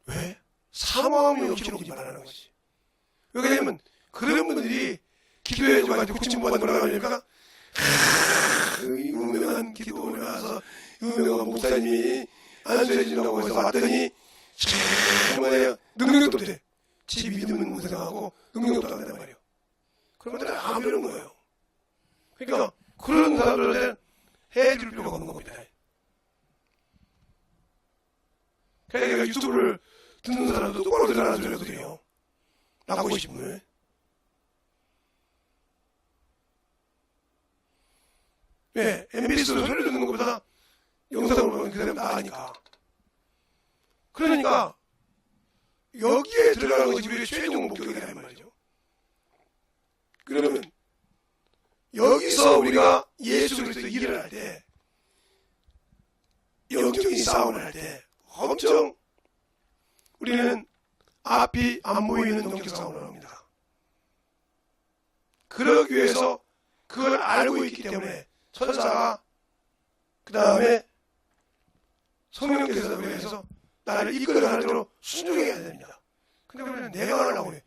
왜? 사모함이 없이 오지 말라는 것이. 왜냐면 그런 분들이 기도해줘가지고 고침받은 거라고 하니까 유명한 기도원에 와서 유명한 목사님이 안수해준다고 해서 왔더니 정말 능력도 돼. 지 믿음은 무상하고 능력도 안 된단 말이에요. 그런 것들은 안 배우는 거예요. 그러니까 그런 사람들한테는 해줄 필요가 없는 겁니다. 그러니까 유튜브를 듣는 사람도 똑바로 들어라는 소리가 드려요. 나가고 싶으면. 왜? MBC로 소리 듣는 것보다 영상으로 보면 그 사람이 나으니까. 그러니까 여기에 들어가는 것이 우리의 최종 목적이란 말이죠. 그러면 여기서 우리가 예수 그리스도 일을 할 때 영적인 싸움을 할 때 엄청 우리는 앞이 안 보이는 영적 싸움을 합니다. 그러기 위해서 그걸 알고 있기 때문에 천사가 그 다음에 성령께서 그래서 나를 이끌어가는 대로 순종해야 됩니다. 근데 우리는 내가 하려고 해.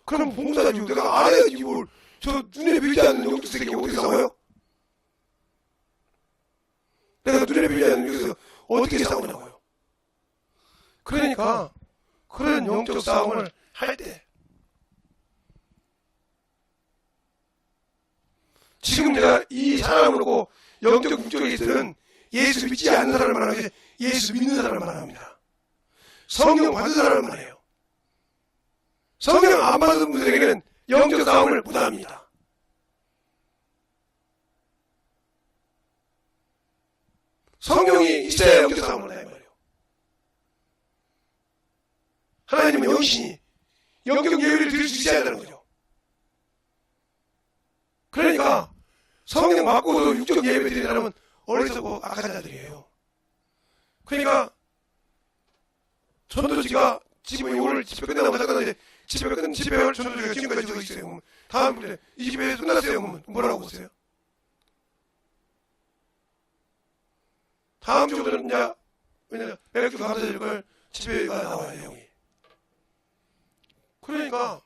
그럼 봉사자지 내가 알아야지 뭘. 저 눈에 보이지 않는 영적 세계가 어떻게 싸워요? 내가 눈에 보이지 않는 영적에서 어떻게 싸우냐고요. 그러니까 그런 영적 싸움을 할 때 지금 내가 이 사람을 놓고 영적 목적에 있어서는 예수 믿지 않는 사람을 말하지 예수 믿는 사람을 말합니다. 성령 받은 사람을 말해요. 성령 안 받은 분들에게는 영적 싸움을 못합니다. 성령이 있어야 영적 싸움을 한다 이 말이에요. 하나님은 영신이 영적 예배를 드릴 수 있어야 한다는 거죠. 그러니까 성령 받고도 육적 예배 드리는 사람은 어리석고 악한 자들이에요. 그러니까 전도지가 지금 오늘 집회 끝나고 가자는데 집회를 전도지가 지금까지 더 있어요. 다음 주에 이 집회 끝났어요. 그러면 뭐라고 보세요? 다음 주부터는 이제 왜냐면 매주 감사절 걸 집회가 나와요. 내용이. 그러니까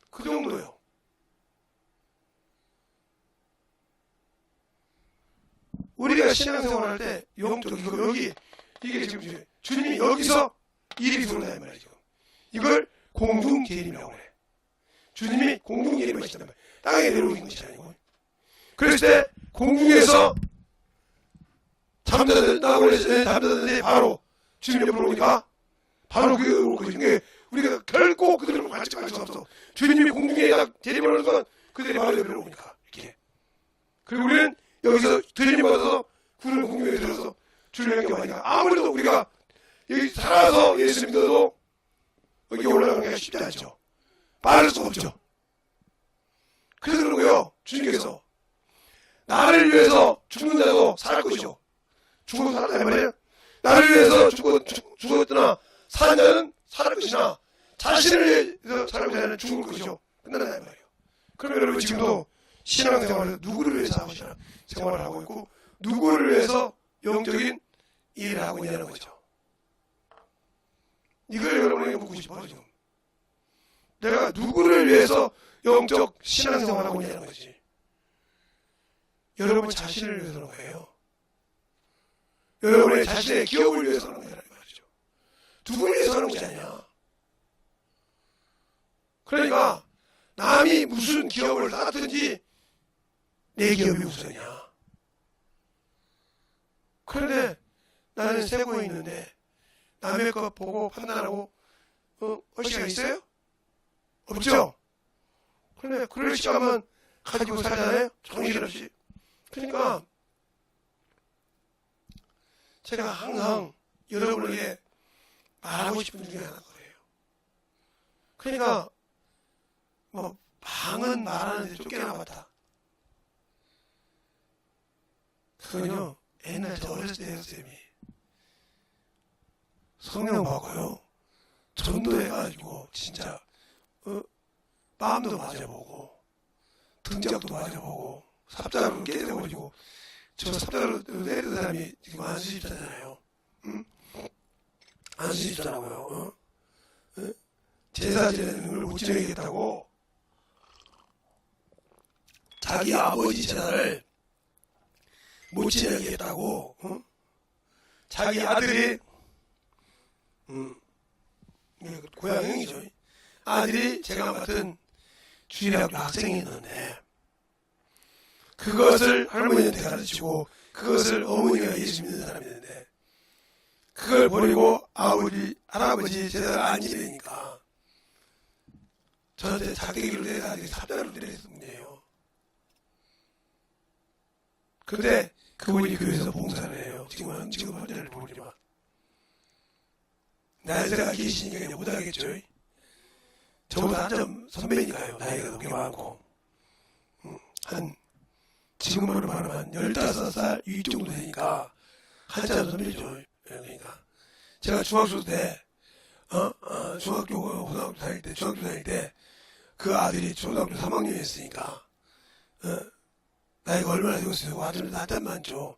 그 정도요. 우리가 신앙생활 할 때 영적 이거 여기 이게 지금 주님이 여기서 일이 들어온다 이 말이죠. 이걸 공중계림이라고 해. 주님이 공중계림을 하신단 말이에요. 땅에 내려오는 것이 아니고. 그랬을 때 공중에서 잠자는데 바로 주님 옆으로 오니까 바로 그게 우리가 결코 그들을 같이 갈 수 없어. 주님이 공중에 딱 재림을 하는 순간 그들이 바로 옆으로 오니까 이렇게. 그리고 우리는 여기서 들림 받아서 구름 공중에 들어서 주님의 영광 받으니까 아무래도 우리가 여기 살아서 예수 믿어도 여기 올라가는 게 쉽지 않죠. 빠를 수 없죠. 그래서 그런 거예요. 주님께서 나를 위해서 죽는 자도 살 것이죠. 죽어도 살았다 말이에요. 나를 위해서 죽었으나 사는 자는 살 것이나 자신을 위해서 살고자 하는 죽을 것이죠. 끝난다 말이에요. 그러면 여러분 지금도 신앙생활에서 누구를 위해서 생활을 하고 있고 누구를 위해서 영적인 일을 하고 있냐는 거죠. 이걸 여러분에게 묻고 싶어요. 지금 내가 누구를 위해서 영적 신앙생활을 하고 있냐는 거지. 여러분 자신을 위해서 그런 거예요. 여러분의 자신의 기업을 위해서 그런 거라는 말이죠. 누구를 위해서 하는 것이 아니야. 그러니까 남이 무슨 기업을 쌓든지 내 기업이 우선이야. 그런데 나는 세고에 있는데 남의 것 보고 판단하고 할 시간 있어요? 없죠? 그런데 그럴 시간만 가지고 살잖아요? 정신없이. 그러니까 제가 항상 여러분에게 말하고 싶은 중에 하나가 그래요. 그러니까 뭐 방은 말하는데 쫓겨나봤다. 그건요 옛날 저 어렸을 때 쌤이 성령 받고요 전도해가지고 진짜 뺨도 맞아보고 등짝도 맞아보고 삽자루 깨져버리고 저 삽자루 때리는 사람이 지금 안수집사잖아요. 응? 안수집사라고요. 제사 지내는 걸 못 지내겠다고 자기 아버지 제사를 못 지내겠다고 자기 아들이 고향 형이죠. 아들이 제가 맡은 주일학교 학생이 있는데 그것을 할머니한테 가르치고 그것을 어머니가 예수 믿는 사람이 있는데 그걸 버리고 아버지 할아버지 제사를 안 지내니까 저한테 작대기를 내가지고 삽자루를 때렸던 분이에요. 근데 그분이 교회에서 봉사를 해요. 지금 헌재를 모르지만 나이가 계시니까 못하겠죠. 저보다 한점 선배니까요. 나이가 너무 많고 지금으로 말하면 15살 이 정도 되니까 한참 선배죠. 그러니까 제가 중학교 때 중학교 고등학교 다닐 때 중학교 다닐 때 그 아들이 초등학교 3학년이었으니까 나이가 얼마나 되었어요. 아들은 나한테 많죠.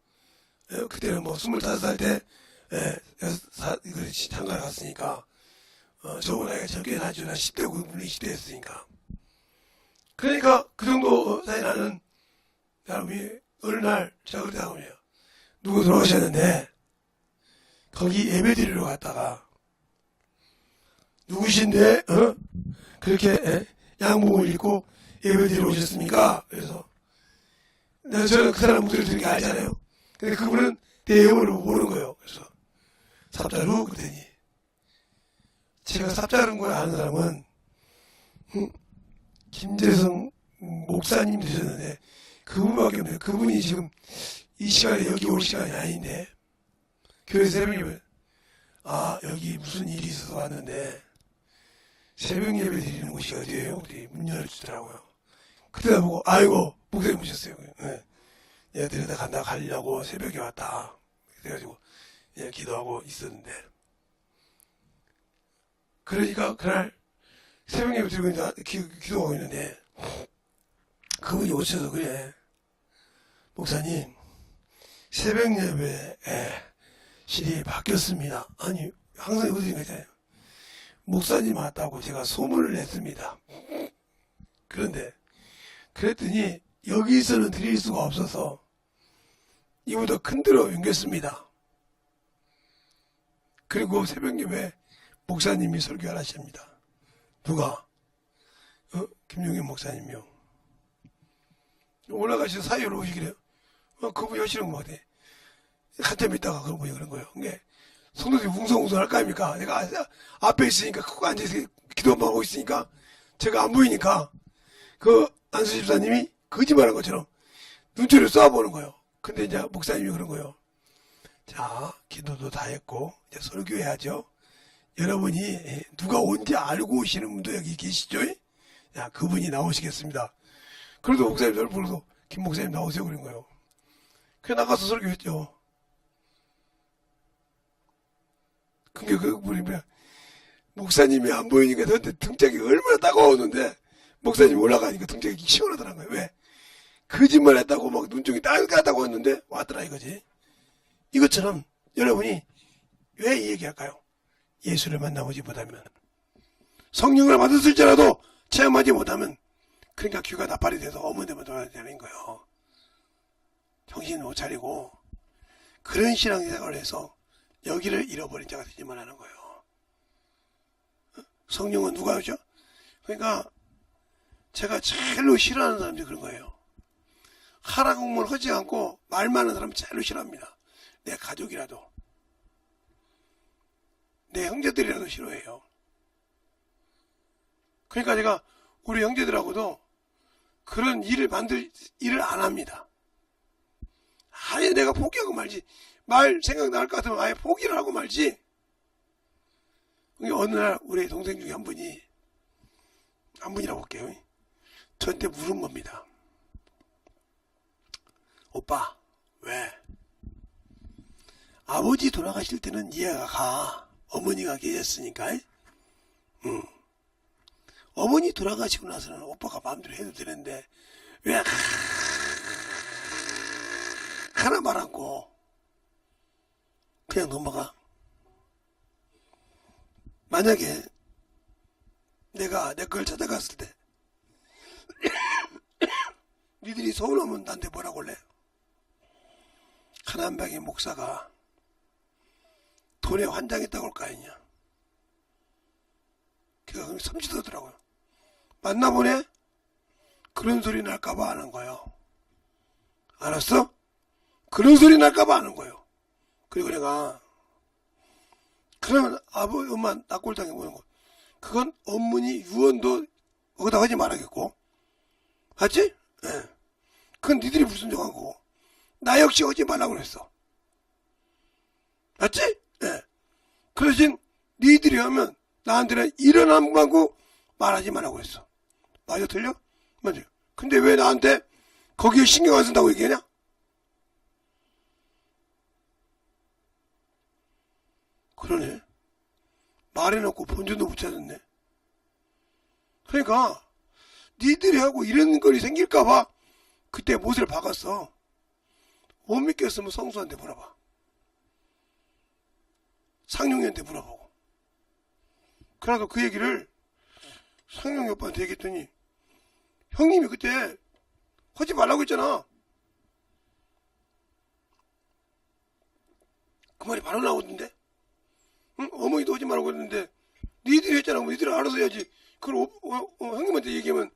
그때는 뭐 25살 때 장가를 갔으니까 저보다 나이가 적게 나죠. 나 10대, 20대였으니까. 그러니까 그 정도 사이 나는 사람이 어느 날 제가 그러다가 누구 돌아가셨는데 거기 예배 드리러 갔다가 누구신데 그렇게 양복을 입고 예배 드리러 오셨습니까? 그래서 저는 그 사람 목소리를 들으니까 알잖아요. 근데 그분은 내 영어를 모르는 거예요. 그래서 삽자루 그랬더니 제가 삽자루인 걸 아는 사람은 김재성 목사님 되셨는데 그분밖에 없네요. 그분이 지금 이 시간에 여기 올 시간이 아닌데 교회 새벽예배 여기 무슨 일이 있어서 왔는데 새벽 예배 드리는 곳이 어디예요? 그랬더니 문 열어주더라고요. 그때다 보고 아이고 목사님 오셨어요. 네. 데려다 가려고 새벽에 왔다. 그래가지고 기도하고 있었는데 그러니까 그날 새벽 예배 드리고 있는데 기도하고 있는데 그분이 오셔서 그래 목사님 새벽 예배 실이 바뀌었습니다. 아니 항상 어디인가 있잖아요. 목사님 왔다고 제가 소문을 냈습니다. 그런데 그랬더니 여기서는 드릴 수가 없어서 이보다 큰 데로 옮겼습니다. 그리고 새벽 예배 목사님이 설교를 하십니다. 누가? 김용현 목사님이요. 올라가셔서 사회로 오시기래요. 그분이 하시는 것 같아. 한참 있다가 그런 분이 그런 거예요. 그게 성도들이 웅성웅성 할 거 아닙니까? 내가 앞에 있으니까, 그거 앉아서 기도만 하고 있으니까, 제가 안 보이니까, 그 안수 집사님이 거짓말한 것처럼 눈초리를 쏘아보는 거예요. 근데 이제 목사님이 그런 거예요. 자, 기도도 다 했고, 이제 설교해야죠. 여러분이 누가 온지 알고 오시는 분도 여기 계시죠? 야, 그분이 나오시겠습니다. 그래도 목사님 저를 불러서, 김 목사님 나오세요. 그런 거예요. 그래 나가서 설교했죠. 그게 그분이 목사님이 안 보이니까 저한테 등짝이 얼마나 따가웠는데 목사님이 올라가니까 등짝이 시원하더란 거예요. 왜? 거짓말 했다고 막 눈쪽이 따갑다고 했는데 왔더라 이거지. 이것처럼 여러분이 왜 이 얘기할까요? 예수를 만나보지 못하면 성령을 받았을지라도 체험하지 못하면 그러니까 귀가 나팔이 돼서 어머니만 돌아야 되는 거예요. 정신 못 차리고 그런 신앙생활을 해서 여기를 잃어버린 자가 되지만 하는 거예요. 성령은 누가 오죠? 그러니까 제가 제일로 싫어하는 사람들이 그런 거예요. 하라 공무를 하지 않고 말 많은 사람을 제일로 싫어합니다. 내 가족이라도 내 형제들이라도 싫어해요. 그러니까 제가 우리 형제들하고도 그런 일을 일을 안 합니다. 아예 내가 포기하고 말지. 말 생각날 것 같으면 아예 포기를 하고 말지. 어느 날 우리 동생 중에 한 분이라고 볼게요. 저한테 물은 겁니다. 오빠, 왜? 아버지 돌아가실 때는 이해가 가. 어머니가 계셨으니까. 어머니 돌아가시고 나서는 오빠가 마음대로 해도 되는데 왜 하나 말 않고 그냥 넘어가. 만약에 내가 내 걸 찾아갔을 때 니들이 서운하면 나한테 뭐라고 할래? 하나님방의 목사가 돈에 환장했다고 할 거 아니냐. 걔가 그럼 섬찟하더라고요. 만나보네? 그런 소리 날까봐 안 한 거예요. 알았어? 그런 소리 날까봐 안 한 거예요. 그리고 내가 그러면 아버지 엄마 낙골당해 보는 거 그건 어머니 유언도 거기다 하지 말아야겠고 맞지? 예. 그건 니들이 불순종한 거고 나 역시 하지 말라고 그랬어. 맞지? 예. 그 대신 니들이 하면 나한테는 일어나는 거고 말하지 말라고 했어. 맞아 틀려? 맞아. 근데 왜 나한테 거기에 신경 안 쓴다고 얘기하냐? 그러네. 말해놓고 본전도 못 찾았네. 그러니까 니들이 하고 이런 거리 생길까봐 그때 못을 박았어. 못 믿겠으면 성수한테 물어봐. 상용이한테 물어보고. 그러니까 그 얘기를 상용이 오빠한테 얘기했더니 형님이 그때 하지 말라고 했잖아. 그 말이 바로 나오던데. 응? 어머니도 하지 말라고 했는데 니들이 했잖아. 니들이 알아서 해야지. 그걸 형님한테 얘기하면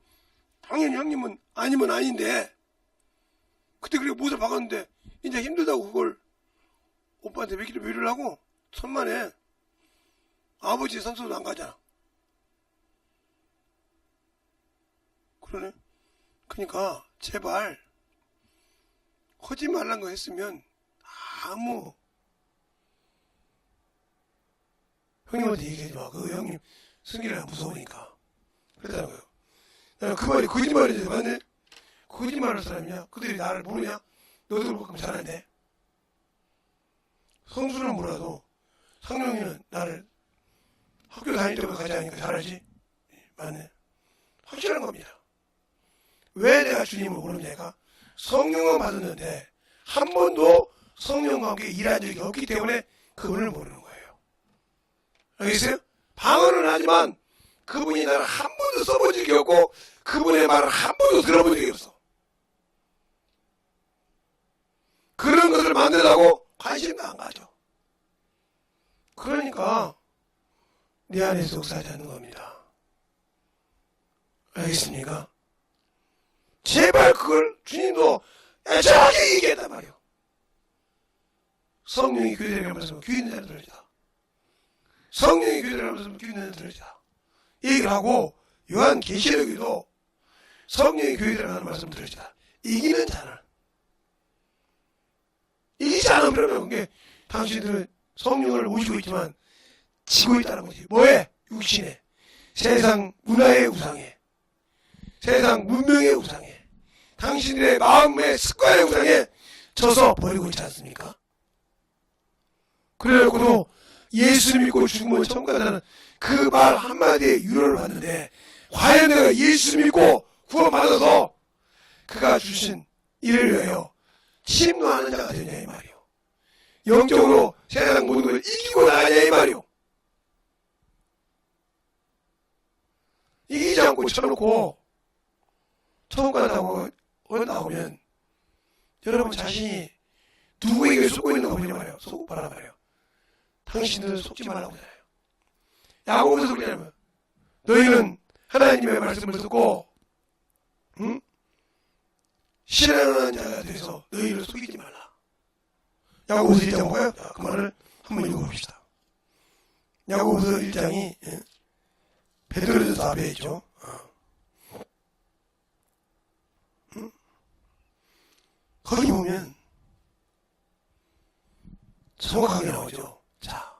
당연히 형님은 아니면 아닌데 그때 그렇게 못을 박았는데 이제 힘들다고 그걸 오빠한테 외기를 하고 천만에 아버지 산소도 안 가잖아. 그러네. 그러니까 제발 하지 말란 거 했으면 아무 형님한테 얘기하지 마. 그 형님 승기가 무서우니까. 그랬다는 거예요. 그 말이 거짓말이지. 맞네? 거짓말할 사람이냐? 그들이 나를 모르냐? 너도 그렇게 잘하네. 성수는 몰라도 상룡이는 나를 학교 다닐 때부터 가지 않으니까 잘 알지? 맞네. 확실한 겁니다. 왜 내가 주님을 모르냐가 성령은 받았는데 한 번도 성령과 함께 일한 적이 없기 때문에 그분을 모르는 거예요. 알겠어요? 방언은 하지만 그분이 나를 한 번도 써본 적이 없고 그분의 말을 한 번도 들어본 적이 없어. 그런 것을 만들라고 관심도 안 가져. 그러니까 내 안에서 역사하지 않는 겁니다. 알겠습니까? 제발 그걸 주님도 애절하게 얘기했단 말이에요. 성령이 교회를 하면서 귀 있는 자는 들으자. 성령이 교회를 하면서 귀 있는 자는 들으자. 얘기를 하고 요한 계시록에도 성령이 교회를 하는 말씀 들으자. 이기는 자는 이기지 않으면 그러면 그게 당신들은 성령을 모시고 있지만 지고 있다는 거지. 뭐에? 육신에. 세상 문화의 우상에. 세상 문명의 우상에. 당신들의 마음의 습관의 우상에 져서 버리고 있지 않습니까? 그래놓고도 예수 믿고 죽으면 천국 간다는 그 말 한마디에 유로를 받는데 과연 내가 예수 믿고 구원받아서 그가 주신 일을 위하여 침노하는 자가 되냐 이 말이요. 영적으로 세상 모든 것을 이기고 나가냐 이 말이요. 이기지 않고 쳐놓고 천국 간다고 나오면 여러분 자신이 누구에게 속고 있는 거 보냐 말이에요. 속고 봐라 말이에요. 당신들은 속지 말라고 하잖아요. 야고보서 그러냐면 너희는 하나님의 말씀을 듣고 실행하는 자가 돼서 너희를 속이지 말라. 야고보서 1장 뭐예요? 그 말을 한번 읽어봅시다. 야고보서 1장이 베드로전서 앞에 있죠. 거기 보면 정확하게 나오죠. 자,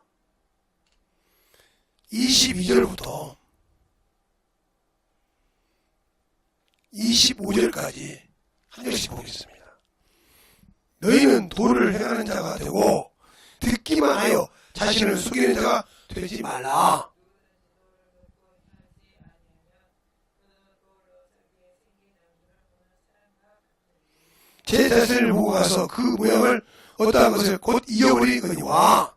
22절부터 25절까지 한 절씩 보겠습니다. 너희는 도를 행하는 자가 되고 듣기만 하여 자신을 속이는 자가 되지 말라. 제 자신을 보고 가서 그 모양을 어떠한 것을 곧 이어버리거니와.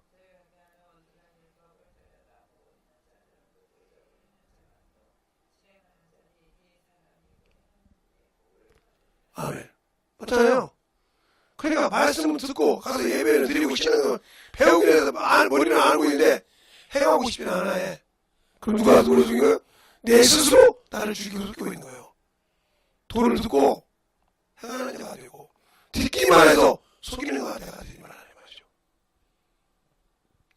아멘. 맞잖아요. 그러니까 말씀을 듣고 가서 예배를 드리고 신앙을 배우기 위해서 머리는 알고 있는데 행하고 싶지는 않아 해. 그럼 누가 도를 죽인 거예요? 내 스스로 나를 죽이고 속이고 있는 거예요. 도를 듣고 행하는 자가 되고 듣기만 해서 속이는 자가 되지 말라는 말이죠.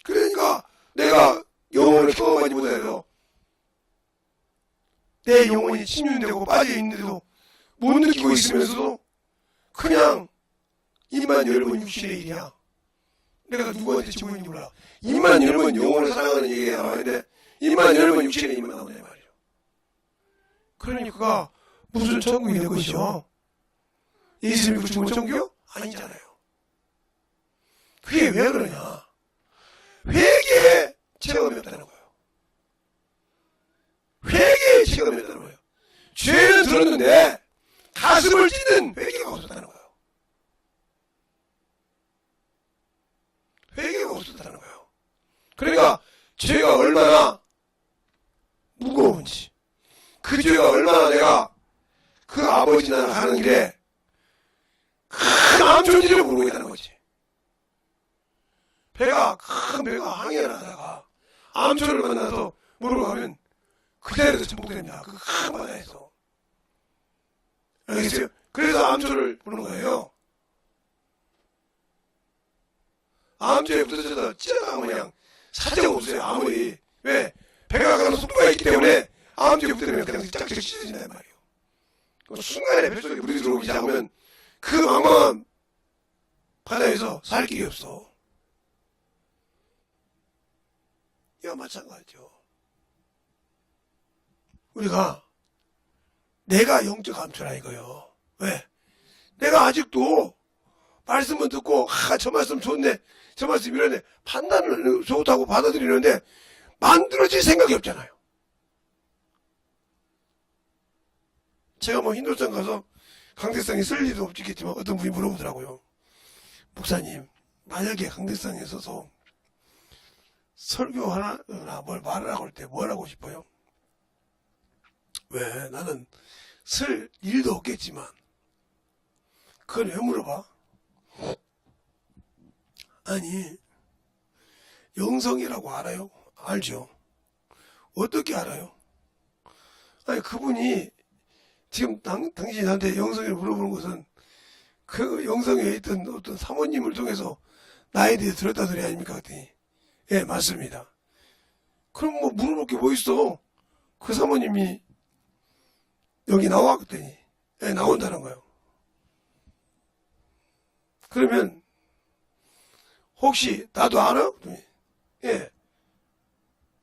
그러니까 내가 영혼을 경험하지 못해서 내 영혼이 침륜되고 빠져있는데도 못 느끼고 있으면서도 그냥 입만 열면 육신의 일이야. 내가 누구한테 지고 있는지 몰라. 입만 열면 영혼을 사랑하는 얘기가 나오는데 입만 열면 육신의 일만 나오냐 말이죠. 그러니 그가 무슨 천국이 될 것이죠. 예수 믿고 죽으면 천국이요? 아니잖아요. 그게 왜 그러냐. 회개의 체험이 없다는 거예요. 회개의 체험이 없다는 거예요. 죄는 들었는데 가슴을 찢는 회개가 없었다는 거예요. 회개가 없었다는 거예요. 그러니까 죄가 얼마나 무거운지, 그 죄가 얼마나 내가 그 아버지 나라 가는 길에 큰 암초지를 모르고 있다는 거지. 큰 배가 항해를 하다가 암초를 만나서 모르고 가면 그 자리에서 전복됩니다. 그 큰 바다에서. 알겠어요? 그래서 암초를 부르는 거예요. 암초에 붙어져서 찌어나가면 그냥 사정 없어요. 아무리. 왜? 배가 가는 속도가 있기 때문에 암초에 붙으면 그냥 짝짝 찢어진단 말이에요. 그 순간에 뱃속에 물이 들어오기 시작하면 그 망망한 바다에서 살 길이 없어. 이와 마찬가지죠. 우리가 내가 영적 암초라 이거요. 왜? 내가 아직도 말씀은 듣고 저 말씀 좋네, 저 말씀 이러네, 판단을 좋다고 받아들이는데 만들어질 생각이 없잖아요. 제가 뭐 힌두성 가서 강대상에 쓸 일도 없겠지만 어떤 분이 물어보더라고요. 목사님, 만약에 강대상에 서서 설교하거나 뭘 말을 하고 할 때 뭘 하고 싶어요? 왜? 나는 쓸 일도 없겠지만. 그걸 왜 물어봐? 아니, 영성이라고 알아요? 알죠? 어떻게 알아요? 아니, 그분이 지금 당신한테 영성이라고 물어보는 것은 그 영성에 있던 어떤 사모님을 통해서 나에 대해 들었다 소리 아닙니까? 그랬더니 예, 맞습니다. 그럼 뭐 물어볼 게 뭐 있어? 그 사모님이 여기 나와? 그랬더니 예, 나온다는 거예요. 그러면 혹시 나도 알아? 그랬더니 예,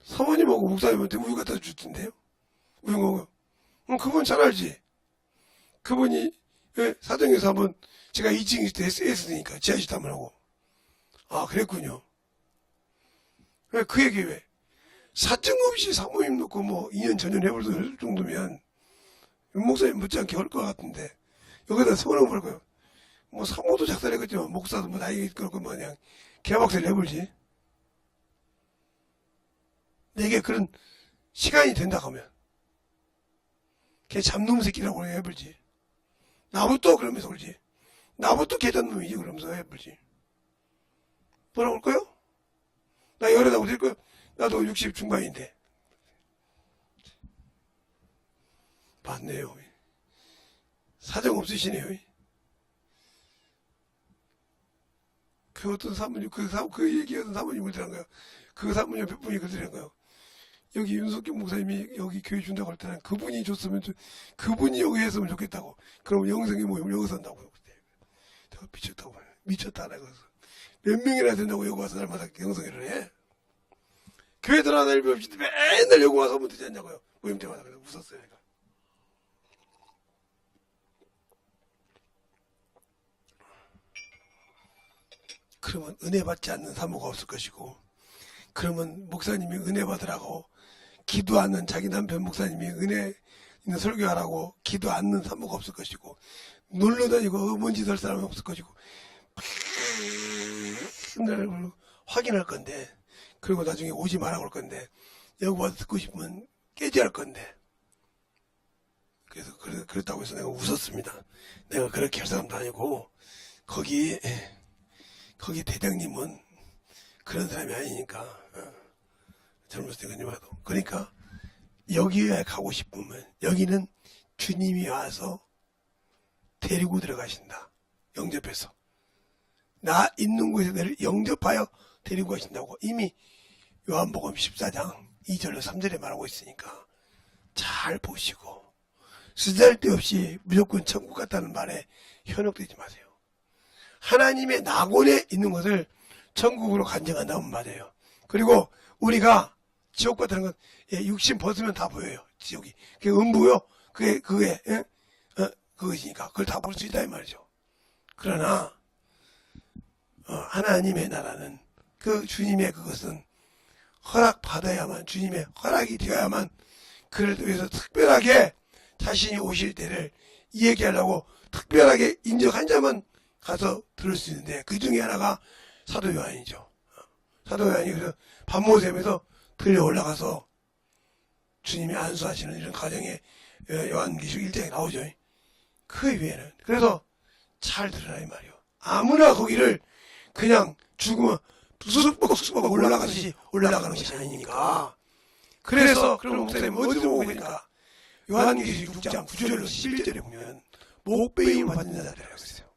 사모님하고 목사님한테 우유 갖다 줬던데요? 우유 먹어요. 그분 잘 알지? 그분이 예, 사정에서 한번 제가 2층 있을 때 했으니까 지하실 한번 하고. 아, 그랬군요. 왜 그 얘기 왜? 사정없이 사모님 놓고 뭐 2년 전년 해볼 정도면 목사님 못지않게 할 것 같은데 여기다 서운한 걸 거예요. 뭐 사모도 작살했겠지만 목사도 뭐 나이 그렇고 뭐 그냥 개박살 내볼지. 내게 그런 시간이 된다 하면 걔 잡놈 새끼라고 해볼지. 나부터 그러면서 그러지. 나부터 개잡놈이지 그러면서 해볼지. 뭐라고 할 거요? 나 열애다고 될 거요? 나도 60 중반인데. 맞네요. 사정 없으시네요. 그 어떤 사모님, 그 얘기하던 사모님 그러더란 거예요. 그 사모님 몇 분이 그러더란 거예요. 여기 윤석경 목사님이 여기 교회 준다고 할 때는 그분이 줬으면, 그분이 여기 했으면 좋겠다고. 그럼 영성이 모이면 여기서 한다고. 내가 미쳤다고. 미쳤다. 그래서 몇 명이나 된다고 여기 와서 날마다 영성회를 해. 교회 들어가는 일 없이 맨날 여기 와서 하면 되지 않냐고요. 모임 때마다. 그래서 웃었어요. 내가. 그러면 은혜 받지 않는 사모가 없을 것이고, 그러면 목사님이 은혜 받으라고 기도하는 자기 남편 목사님이 은혜 있는 설교하라고 기도 않는 사모가 없을 것이고, 놀러 다니고 먼지 설 사람이 없을 것이고, 맨날 확인할 건데, 그리고 나중에 오지 말라고 할 건데, 여기 와서 듣고 싶으면 깨지할 건데. 그래서 그랬다고 해서 내가 웃었습니다. 내가 그렇게 할 사람도 아니고, 거기 대장님은 그런 사람이 아니니까. 젊었을 때 그님하도. 그러니까 여기에 가고 싶으면 여기는 주님이 와서 데리고 들어가신다. 영접해서. 나 있는 곳에 나를 영접하여 데리고 가신다고 이미 요한복음 14장 2절로 3절에 말하고 있으니까 잘 보시고 쓰잘데없이 무조건 천국 같다는 말에 현혹되지 마세요. 하나님의 낙원에 있는 것을 천국으로 간증한다면 맞아요. 그리고 우리가 지옥 같다는 건 육신 벗으면 다 보여요. 지옥이. 그게 음부요. 그게 그것이니까 그걸 다 볼 수 있다 이 말이죠. 그러나 하나님의 나라는 그 주님의 그것은 허락받아야만, 주님의 허락이 되어야만 그를 위해서 특별하게 자신이 오실 때를 얘기하려고 특별하게 인정한 자만 가서 들을 수 있는데, 그 중에 하나가 사도 요한이죠. 사도 요한이 그래서 밤모샘에서 들려 올라가서 주님이 안수하시는 이런 가정에 요한계시록 1장에 나오죠. 그 외에는 그래서 잘 들으라 이 말이요. 아무나 거기를 그냥 죽으면 수수먹 올라가듯이 올라가는 것이 아니니까. 그래서 그런 목사님 어디로 오고 있니까 요한계시록 6장 9절로 11절에 보면 목배임을 받는 자들이라고 했어요.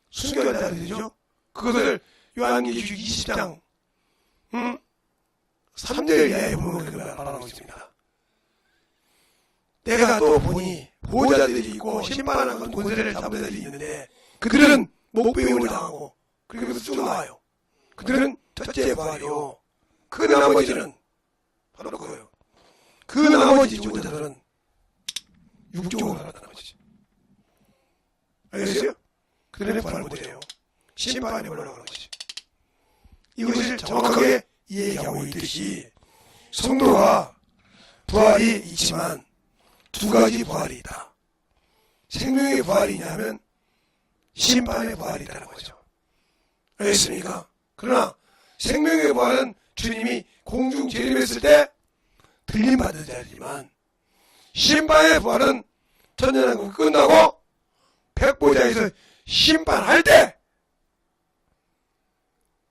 순교한 자들이죠. 그것을 요한계시록 20장 3절 이하에 보면 그렇게 말하고 있습니다. 내가 또 보니 보호자들이 있고 심판하는 권세를 잡은 자들이 있는데 그들은 목배임을 당하고 그리고 쭉 나와요. 그들은 첫째 부활이요. 그 나머지는 바로 그거예요. 그 나머지 죽은 자들은 육종으로 살았다는 것이지. 알겠어요? 그들은 부활 못해요. 심판에 올라가는 것이지. 이것을 정확하게 이해하고 있듯이 성도가 부활이 있지만 두 가지 부활이 있다. 생명의 부활이 있냐면 심판의 부활이 있다는 거죠. 알겠습니까? 그러나 생명의 부활은 주님이 공중 재림했을 때 들림받은 자이지만 심판의 부활은 천년왕국 끝나고 백보자에서 심판할 때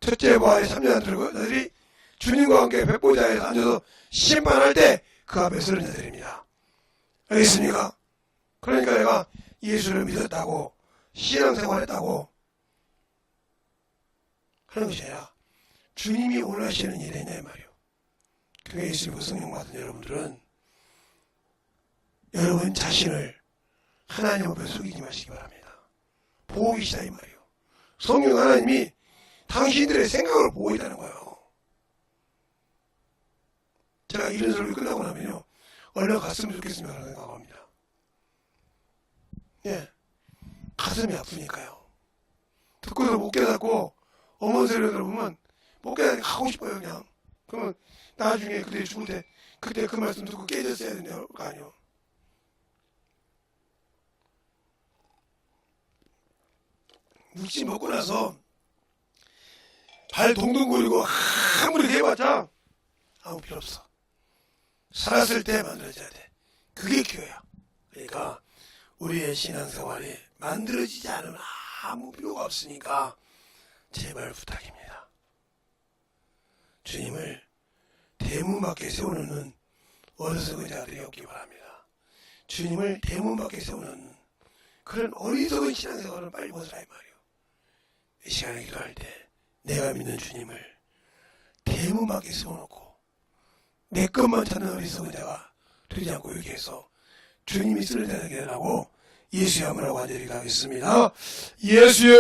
첫째 부활의 3년 자들이 주님과 함께 백보자에 앉아서 심판할 때 그 앞에 서는 자들입니다. 알겠습니까? 그러니까 내가 예수를 믿었다고 신앙생활했다고 하는 것이 아니라 주님이 원하시는 일이냐 이 말이요. 그게 예수 믿고 성령 받은 여러분들은 여러분 자신을 하나님 앞에 속이지 마시기 바랍니다. 보고 계시다 이 말이요. 성령 하나님이 당신들의 생각을 보고 있다는 거예요. 제가 이런 설교 끝나고 나면요, 얼른 갔으면 좋겠습니다 라는 생각합니다. 예, 가슴이 아프니까요. 듣고도 못 깨닫고 어머니 소리 들어보면 못 깨닫고 가고 싶어요 그냥. 그러면 나중에 그때 죽을 때 그때 그 말씀 듣고 깨졌어야 되는 거 아니에요. 육식 먹고 나서 발 동동 거리고 아무리 해봤자 아무 필요 없어. 살았을 때 만들어져야 돼. 그게 교회야. 그러니까 우리의 신앙생활이 만들어지지 않으면 아무 필요가 없으니까 제발 부탁입니다. 주님을 대문 밖에 세우는 어리석은 자들이 없기 바랍니다. 주님을 대문 밖에 세우는 그런 어리석은 신앙생활을 빨리 벗으라 이 말이에요. 이 시간에 기도할 때 내가 믿는 주님을 대문 밖에 세워놓고 내 것만 찾는 어리석은 자가 되지 않고 여기에서 주님이 쓰는 자가 되게 하라고 예수의 이름으로 간절히 예수여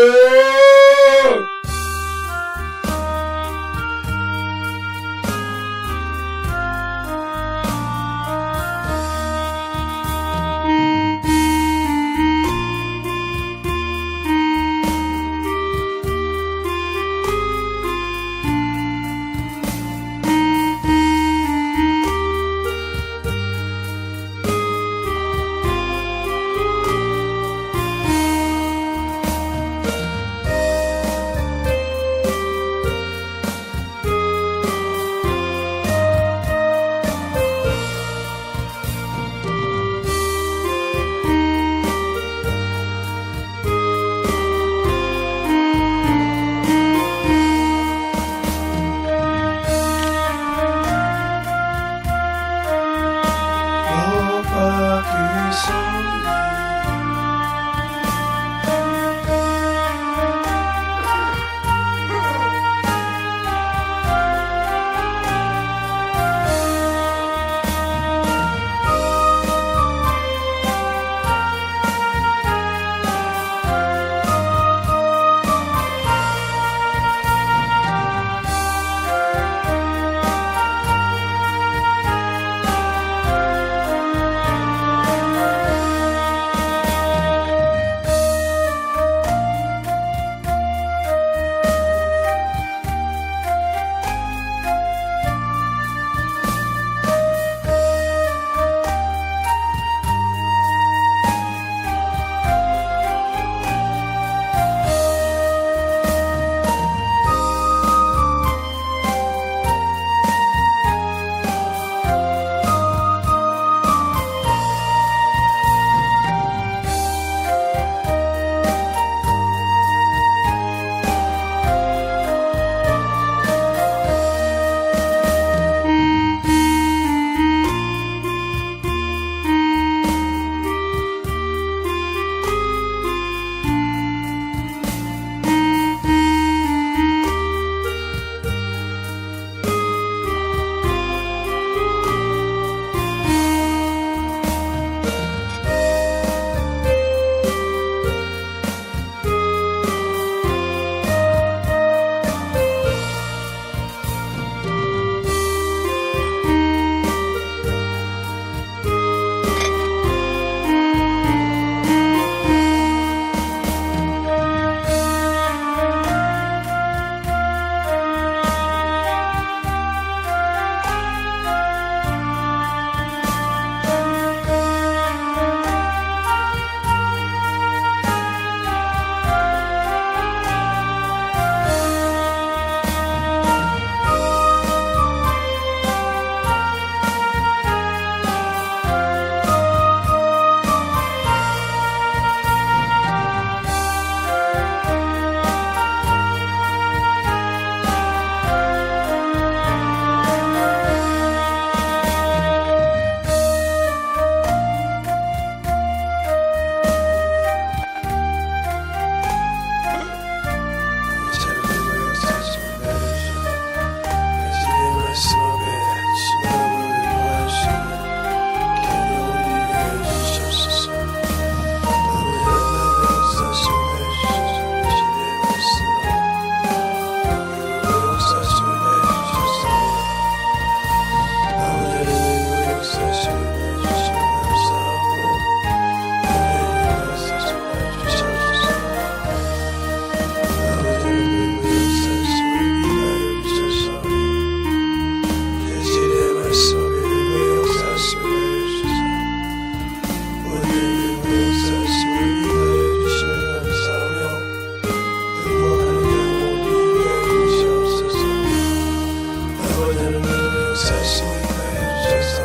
역사하시고 인도해 주셔서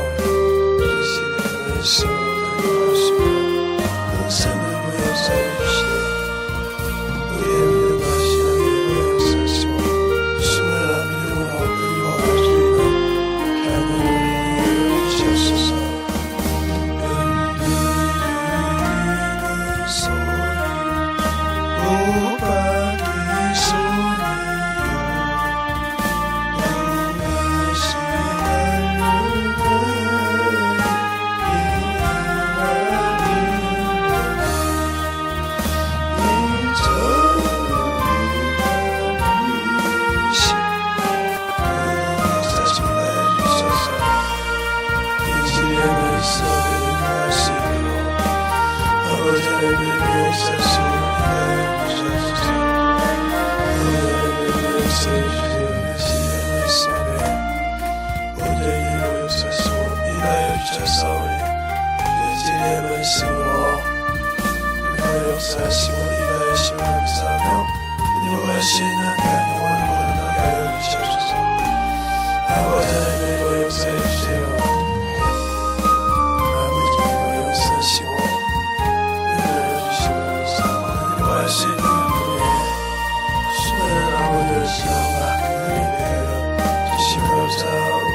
주시는 말씀으로 사용하시며 역사는 역사해 주시니 우리의 믿음과 신앙의 역사하시고 수많은 믿음으로 의로워할 수 있는 귀한 은혜를 주시옵소서. 역사하시고 인도하시며 감사하며 그리고 하시는 영원한 거룩하게 하여 주시옵소서. 아버지 하나님 역사해 주세요. 아버지 하나님 역사하시고 인도해 주시고 감사하며 그리고 하시는 분의 수많은 아버지의 시험과 그들이 되어 주시고 감사하고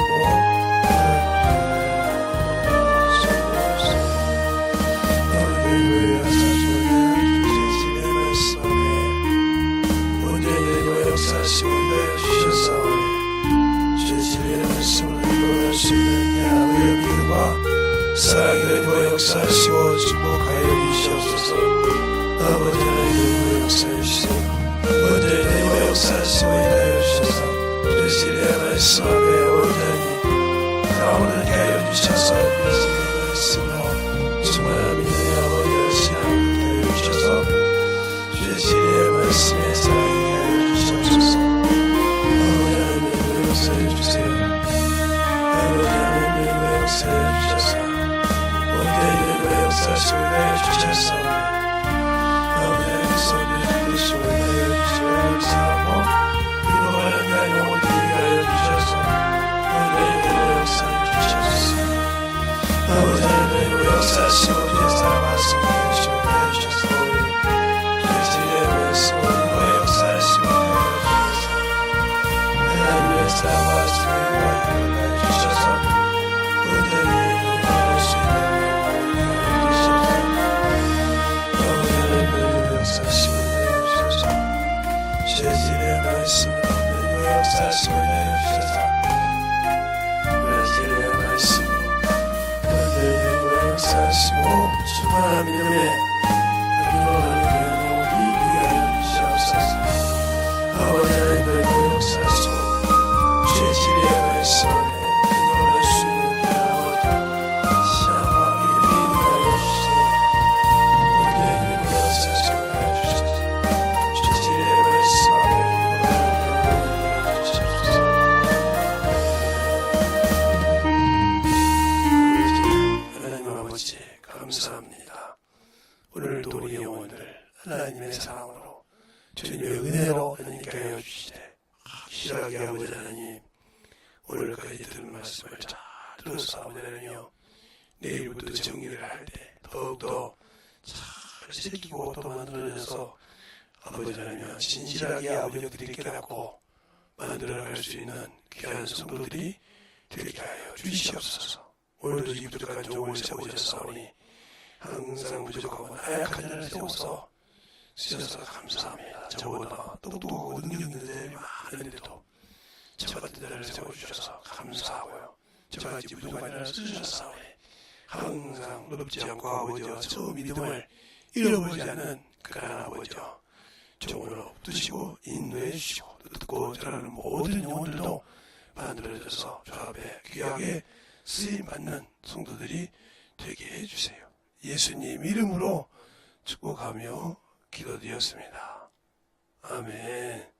역사하시고 인도해 주셨사오니 주의 진리의 말씀을 인도할 수 있는 야곱의 믿음과 사랑의 인도 역사하시고 축복하여 주시옵소서. 아버지 하나님 역사해 주시고 원죄의 역사하시고 인도해 주셔서 주의 진리의 말씀 앞에 온전히 나오는 하여 주셔서 주의 진리의 말씀으로 충만한 믿음의 아버지의 신앙을 하여 주셔서 주의 진리의 말씀에 사랑이 역사해 주세요. 아버지 하나님 역사해 주셔서 원대의 역사하시고 인도해 주셔서 아버지 하나님 손에 주시고 인도해 주시고 역사하고 인도하는 영혼들이 하여 주셔서 원대의 역사해 주셔서 아버지 하나님 역사하시고 주의 사랑 말씀해 주시고 인도해 주셔서 주의 진리의 말씀으로 인도해 역사하시고 인도해 주셔서 하나님의 사랑과 사랑을 주셔서 은혜를 받을 수 있는 영광을 주셔서 아버지 하나님의 역사하시고 주셔서 주의 진리의 말씀으로 역사하시고 주셔서 주의 진리의 말씀으로 은혜를 역사하시고 충만한 믿음에 은혜를 위하여 주시옵소서. 아버지 하나님의 역사하시고 주의 진리의 말씀에 인도할 수 있는 아버지 시험과 믿음이 하여 주시고 우리의 믿음을 역사하시고 주셔서 주의 진리의 말씀 앞에 인도하여 주시옵소서. 하나님 아버지 감사합니다. 오늘도 우리 영혼을 하나님의 사랑으로 주님의 은혜로 하나님께 하여 주시되 시작의 아버지 하나님 오늘까지 들은 말씀을 잘 들어서 아버지 하나님이여 내일부터 정리를 할 때 더욱더 잘 새기고 또 만들어내서 아버지 하나님 진실하게 아버지가 드리게 갖고 만들어갈 수 있는 귀한 성도들이 되게 하여 주시옵소서. 오늘도 이 부족한 종을 세우셨사오니 항상 부족하고 나약한 자를 세워서 쓰셔서 감사합니다. 저보다 똑똑하고 능력 있는 자들이 많은데도 저 같은 자를 세워주셔서 감사하고요. 저같이 부족한 자를 쓰셨사오니 항상 높지 않고 아버지와 저 믿음을 잃어버리지 않는 그러한 아버지와 종을 업두시고 인도해 주시고 듣고 자라는 모든 영혼들도 만들어져서 저 앞에 귀하게 쓰임받는 성도들이 되게 해주세요. 예수님 이름으로 축복하며 기도드렸습니다. 아멘.